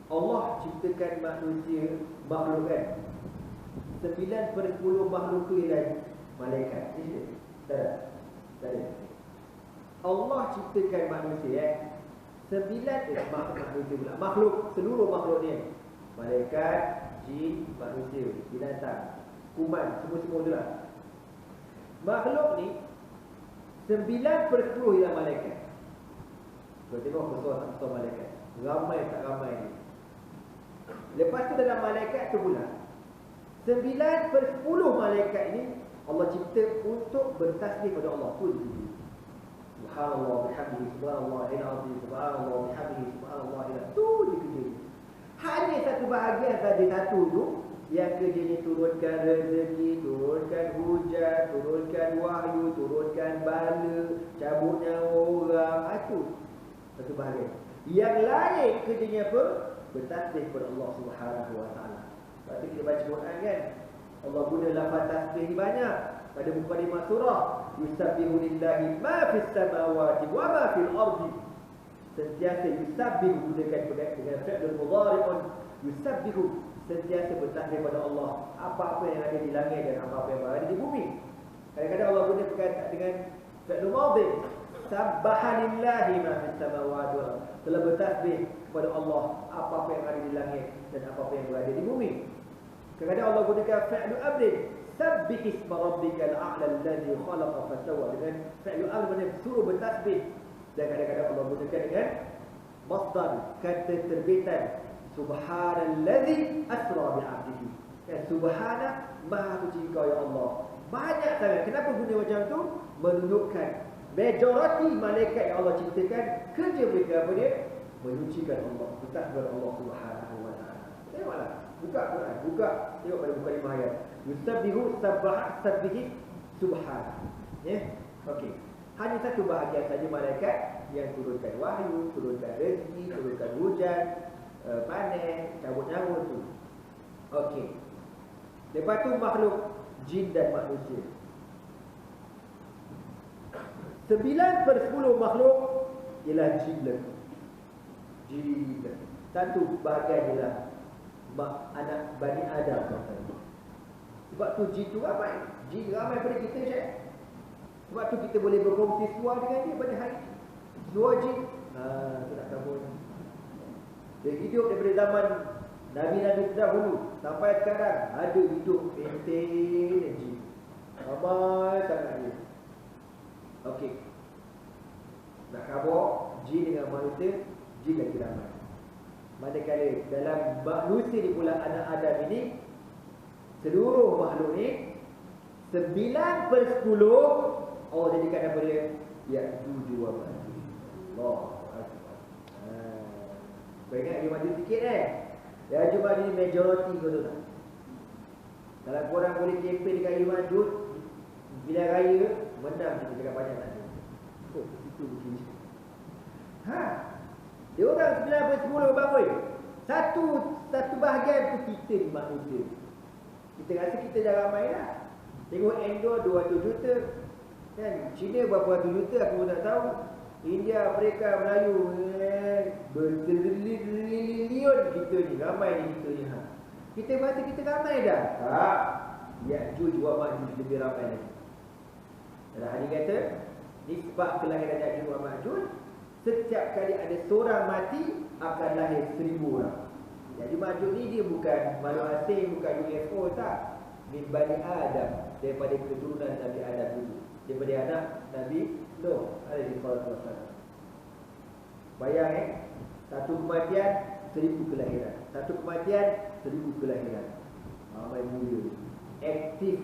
Allah ciptakan manusia, makhluk kan, 9/10 makhluk tu ialah malaikat. Tak ada. Allah ciptakan manusia 9 manusia pula. Makhluk, seluruh makhluk ni, malaikat, jin, manusia, binatang, kuman, semua-semua tu lah. Makhluk ni 9/10 ialah malaikat. Kau tengok besar malaikat, ramai tak ramai ni. Lepas tu dalam malaikat tu pula 9/10 malaikat ni Allah cipta untuk bertasbih pada Allah pun. Subhanallah bihamdihi, subhanallahil azim, subhanallah bihamdihi, subhanallahil azim. Tu dia kerja. Hanya satu bahagian saja, satu tu yang kerjanya turunkan rezeki, turunkan hujan, turunkan wahyu, turunkan bala, cabut nyawa orang. Itu satu bahagian. Yang lain kerjanya apa? Bertasbih kepada Allah Subhanahu wa taala. Sebab kita baca Quran kan, Allah guna lafaz tasbih ni banyak. Pada mukadimah surah, yusabbihu lillahi ma fis samawati wa ma fil ardi. Sentiasa yusabbihu gunakan dengan fi'il mudhari'un. Yusabbihu, sentiasa bertasbih kepada Allah apa-apa yang ada di langit dan apa-apa yang ada di bumi. Kadang-kadang Allah guna perkataan dengan fi'il madhi. Sabbaha lillahi ma fis samawati wal ardi. Telah bertasbih kepada Allah apa-apa yang ada di langit dan apa-apa yang berada di bumi. Kadang-kadang Allah gunakan fi'il amrin. Sabbih isma rabbikal a'la allazi khalaqa fasawwa. Dengan fi'il amr maknanya suruh bertasbih. Dan kadang-kadang Allah gunakan dengan masdar, kata terbitan, subhanallazi asra bi'abdihi. Dan subhana, maha suci Kau ya Allah. Banyak sangat. Kenapa guna macam tu? Menunjukkan majoriti malaikat yang Allah ciptakan, kerja mereka apa dia? Menyucikan Allah, bertasbih Allah Subhanahu wa taala. Tengoklah, buka Quran, buka, tengok pada buka 5 ayat. Yusabbihu sabbihi subhana. Okey. Hanya satu bahagian saja malaikat yang turunkan wahyu, turunkan rezeki, turunkan hujan, panen, cabut nyawa tu. Okey. Lepas tu makhluk jin dan manusia. 9/10 makhluk ialah jin. Jin. Satu bahagian ialah anak Bani Adam. Sebab tu jin tu ramai. Jin ramai pada kita, Syekh. Sebab tu kita boleh berkongsi suara dengan dia pada hari ini. Suara jin. Tu nak kabur. Dia hidup daripada zaman Nabi-Nabi terdahulu sampai sekarang. Ada hidup penting jin. Ramai sangat dia. Okey. nak khabar jin dengan manusia, jin lagi ramai. Manakala dalam manusia ni pula anak Adam ini, seluruh makhluk ni 9/10 Allah jadikan apa dia? Ya'juj wa Ma'juj. Allahu Akbar. Kau ingat Ya'juj Ma'juj sikit Ya'juj Ma'juj ni majority kau tu tak? Kalau korang boleh kempen dekat Ya'juj Ma'juj, bila raya menang kita cakap banyak tak ada. Oh, itu begini. Dia orang 9/10 bangun. Satu bahagian tu kita ni manusia. Kita rasa kita dah ramai lah. Tengok Indo 200 juta kan, China berapa ratus juta aku pun tak tahu. India, Afrika, Melayu bertrilion kita ni, ramai ni kita ni. Kita rasa kita ramai dah. Tak. Ya'juj wa Ma'juj lebih ramai lagi. Dan hadis kata nisbah kelahiran Ya'juj wa Ma'juj, setiap kali ada seorang mati akan lahir 1000 orang. Ya'juj Ma'juj ni dia bukan makhluk asing, bukan UFO, tak. Min Bani Adam, daripada keturunan Nabi Adam dulu, daripada anak Nabi Nuh alaihi wasallam. Bayang satu kematian 1000 kelahiran, satu kematian 1000 kelahiran. Ramai mulia, aktif,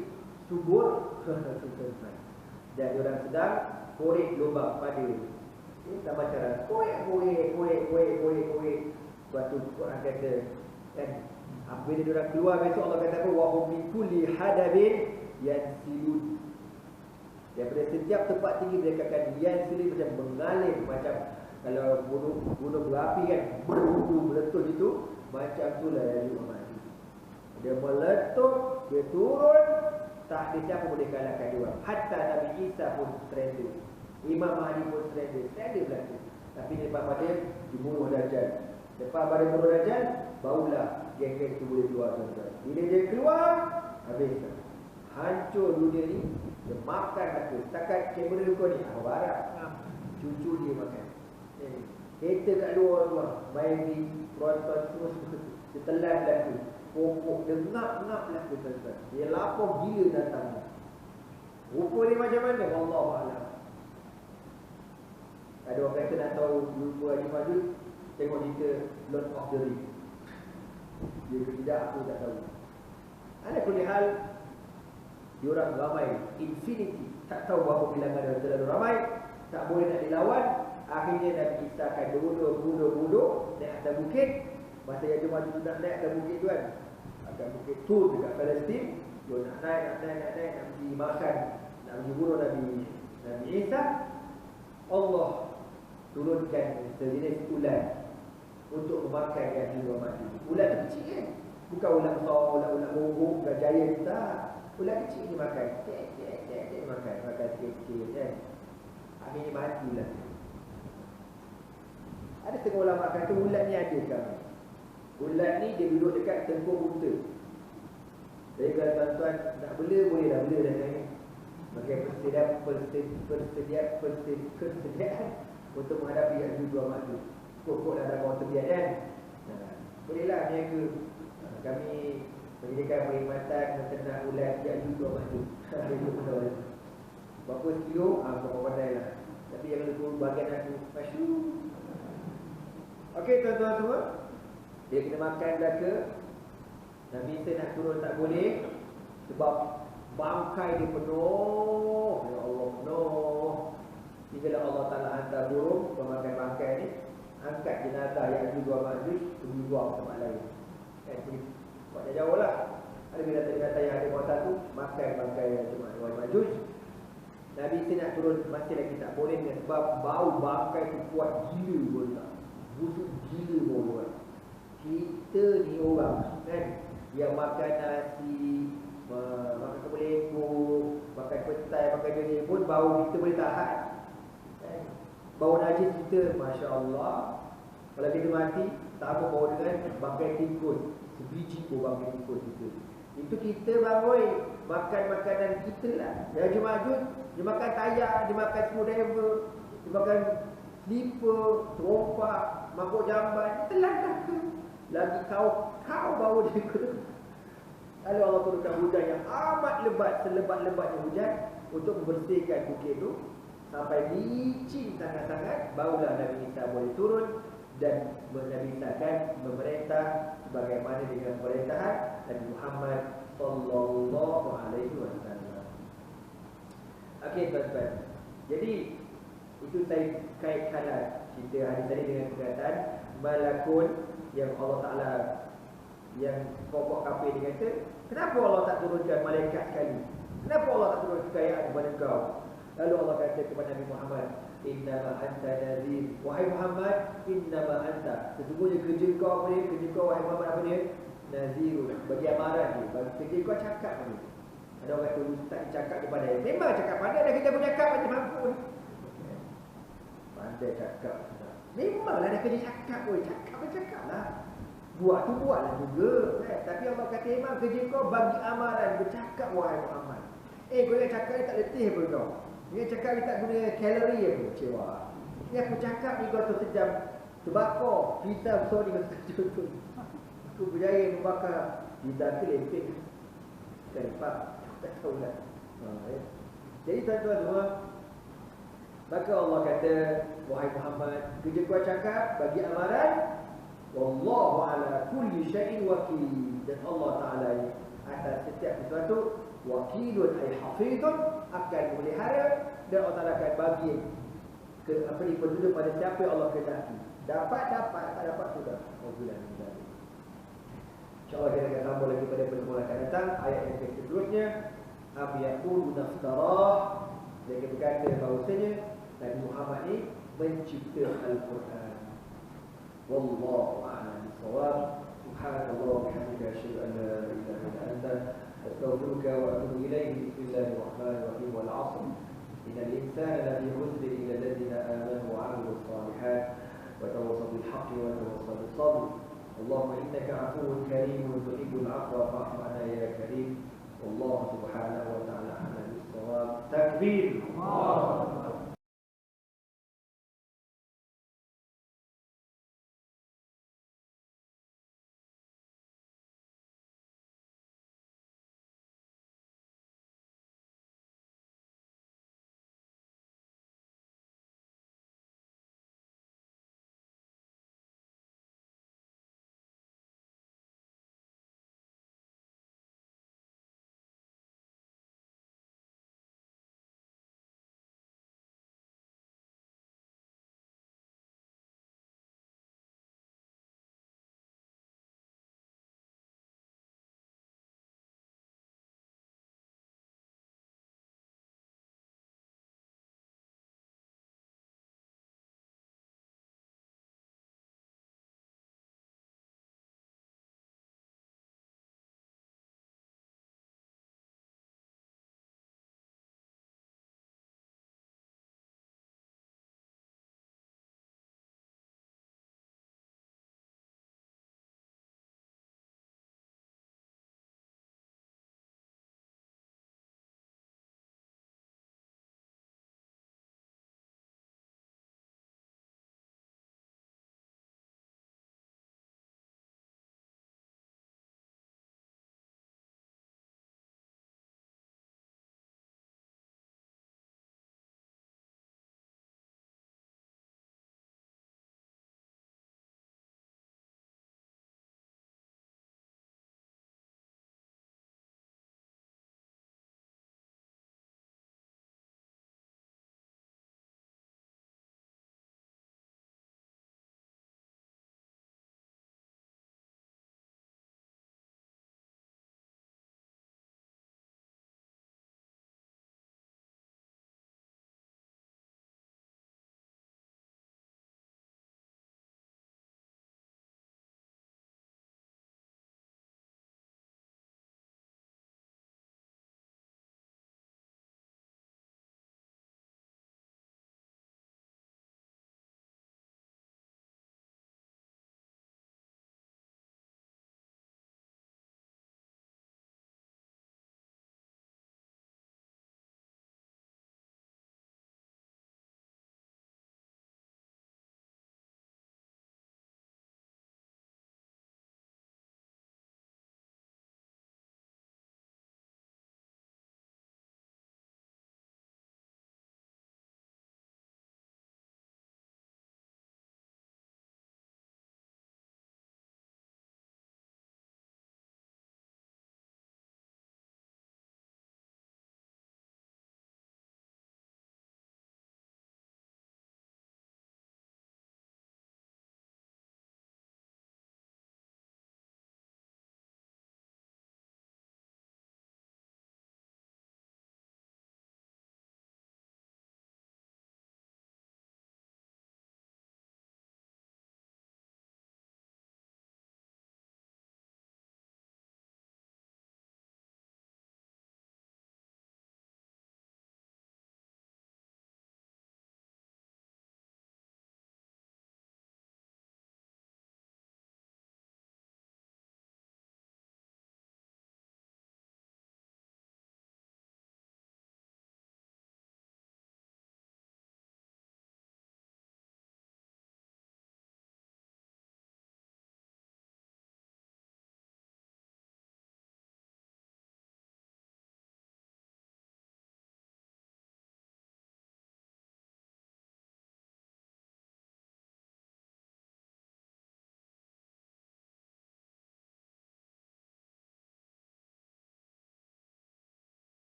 subur dan orang sedang korek lubang pada sama cara korek. Suatu Quran kata kan, bila diorang keluar besok Allah kata apa? Wa hum min kulli hadabin yansilun. Daripada setiap tempat tinggi mereka akan yansilun, macam mengalir, macam kalau gunung berapi kan, meletup itu, macam itulah Ya'juj wa Ma'juj. Dia meletup, dia turun, tak ada siapa boleh kalahkan dia. Hatta Nabi Isa pun stranded, Imam Mahdi pun stranded berlaku. Tapi lepas pada dibunuh Dajjal. Lepas pada bunuh Dajjal, barulah geng-geng itu boleh keluar tuan-tuan. Bila dia keluar, habis. Hancur dunia ni. Dia makan aku. Setakat kamera kau ni, barat. Cucu dia makan. Kereta kat luar tuan, main di Tronton terus. Dia telan laku. Pokok dia ngap-ngap laku tuan-tuan. Dia lapar gila datang. Rupa dia macam mana? Wallahualam. Ada orang kata nak tahu rupa Ya'juj Ma'juj, tengok cerita Lord of the Rings. Dia tidak, aku tak tahu. Ada kulihal, diorang ramai, infinity, tak tahu berapa bilangan dia terlalu ramai, tak boleh nak dilawan. Akhirnya Nabi Isa akan duduk naik atas bukit. Masa Ya'juj Ma'juj nak naik atas bukit tu kan, akan bukit Tur dekat Palestin. Dia nak naik, nak pergi makan, nak pergi bunuh Nabi Isa. Allah turunkan sejenis ulat untuk memakan Ya'juj wa Ma'juj. Ulat tu kecil kan, bukan ulat besar, ulat monggok, ulat giant, tak. Ulat kecil ni makan, makan sikit-sikit kan. Akhirnya matilah. Ada setengah ulama kata ulat ni ada sekarang. Ulat ni dia duduk dekat tengkuk unta. Jadi kalau tuan-tuan nak bela, boleh dah bela dah ni. Bagi persediaan untuk menghadapi Ya'juj wa Ma'juj. Pokok ada bawah tebiat kan. Bolehlah niaga. Kami menyediakan perkhidmatan menternak ulat Ya'juj wa Ma'juj. Berapa kilo? Berapa pandai lah. Tapi yang lupa bagian aku masyur. Okey tuan-tuan semua, dia kena makan belaka. Nabi Isa nak turun tak boleh, sebab bangkai dia penuh. Ya Allah, penuh. Hinggalah Allah Ta'ala hantar burung memakan bangkai ni, angkat jenazah Ya'juj wa Ma'juj, pergi buang tempat lain. Jadi buatnya jauh lah. Ada binatang-binatang yang ada kawasan tu makan bangkai Ya'juj wa Ma'juj. Nabi Isa nak turun masih lagi tak boleh, sebab bau bangkai tu kuat gila pun tak. Busuk gila pun buat. Kita ni orang kan, yang makan nasi, makan kepala ekor, makan petai, makan daging pun bau kita boleh tahan. Bau najis kita, Masya Allah. Kalau kita mati, tak apa bau dengan bangkai tikus. Sebiji pun bangkai tikus kita. Itu kita bangun makan makanan kita lah. Ya'juj Ma'juj, dia makan tayak, dia makan screwdriver, dia makan slipper, terompak, mabuk jamban, telan kata. Lagi kau bau dia ke. Lalu Allah turunkan hujan yang amat lebat, selebat-lebatnya hujan untuk membersihkan bukit itu. sampai licin sangat-sangat, barulah Nabi Isa boleh turun dan Nabi Isa akan memerintah sebagaimana dengan pemerintahan Nabi Muhammad sallallahu alaihi wasallam. Okey tuan-tuan. Jadi itu saya kaitkanlah cerita hari tadi dengan perkataan malakun yang Allah Taala yang pokok kafir dia kata, kenapa Allah tak turunkan malaikat sekali? Kenapa Allah tak turunkan kekayaan kepada kau? Lalu Allah kata kepada Nabi Muhammad, innama anta nazir. Wahai Muhammad, innama anta, sesungguhnya kerja kau apa dia? Kerja kau wahai Muhammad apa dia? Nazirun, bagi amaran dia. Bagi kerja kau cakap ni. Ada orang kata ustaz cakap dia pandai. Memang cakap pandai, dah kita pun cakap macam mampu ni. Pandai cakap. Memanglah dah kerja cakap pun. Cakap lah. Buat tu buatlah juga kan? Tapi Allah kata memang kerja kau bagi amaran, bercakap wahai Muhammad. Kau yang cakap ni tak letih pun kau. Dia cakap ni tak guna kalori pun. Kecewa. Ni aku cakap ni kau tu sejam terbakar. Kita besar ni kau tu. Aku berjaya membakar. Kita tu lempik. Tak lepak. Tak tahu lah. Jadi tuan-tuan semua, maka Allah kata, wahai Muhammad, kerja kau cakap bagi amaran. Wallahu ala kulli syai'in wakil. Dan Allah Ta'ala atas setiap sesuatu wakilun ay hafizun, akan memelihara, dan Allah Ta'ala akan bagi ke apa ni penduduk pada siapa yang Allah kehendaki. Dapat, tak dapat sudah. Alhamdulillah. InsyaAllah kita akan sambung lagi pada pertemuan akan datang. Ayat yang seterusnya, am yaqulu naftarah. Dia berkata bahawasanya Nabi Muhammad ni mencipta Al-Quran. Wallahu a'lam bissawab. Subhanallah wa bihamdihi asyhadu an la ilaha illa anta astaghfiruka wa atubu ilayk. Bismillahirrahmanirrahim. Wal 'asr. Innal insana lafi khusr illa alladhina amanu wa 'amilus shalihat wa tawassaw bil haqqi wa tawassaw bis sabr. Allahumma innaka 'afuwwun karimun tuhibbul 'afwa fa'fu 'anna ya karim.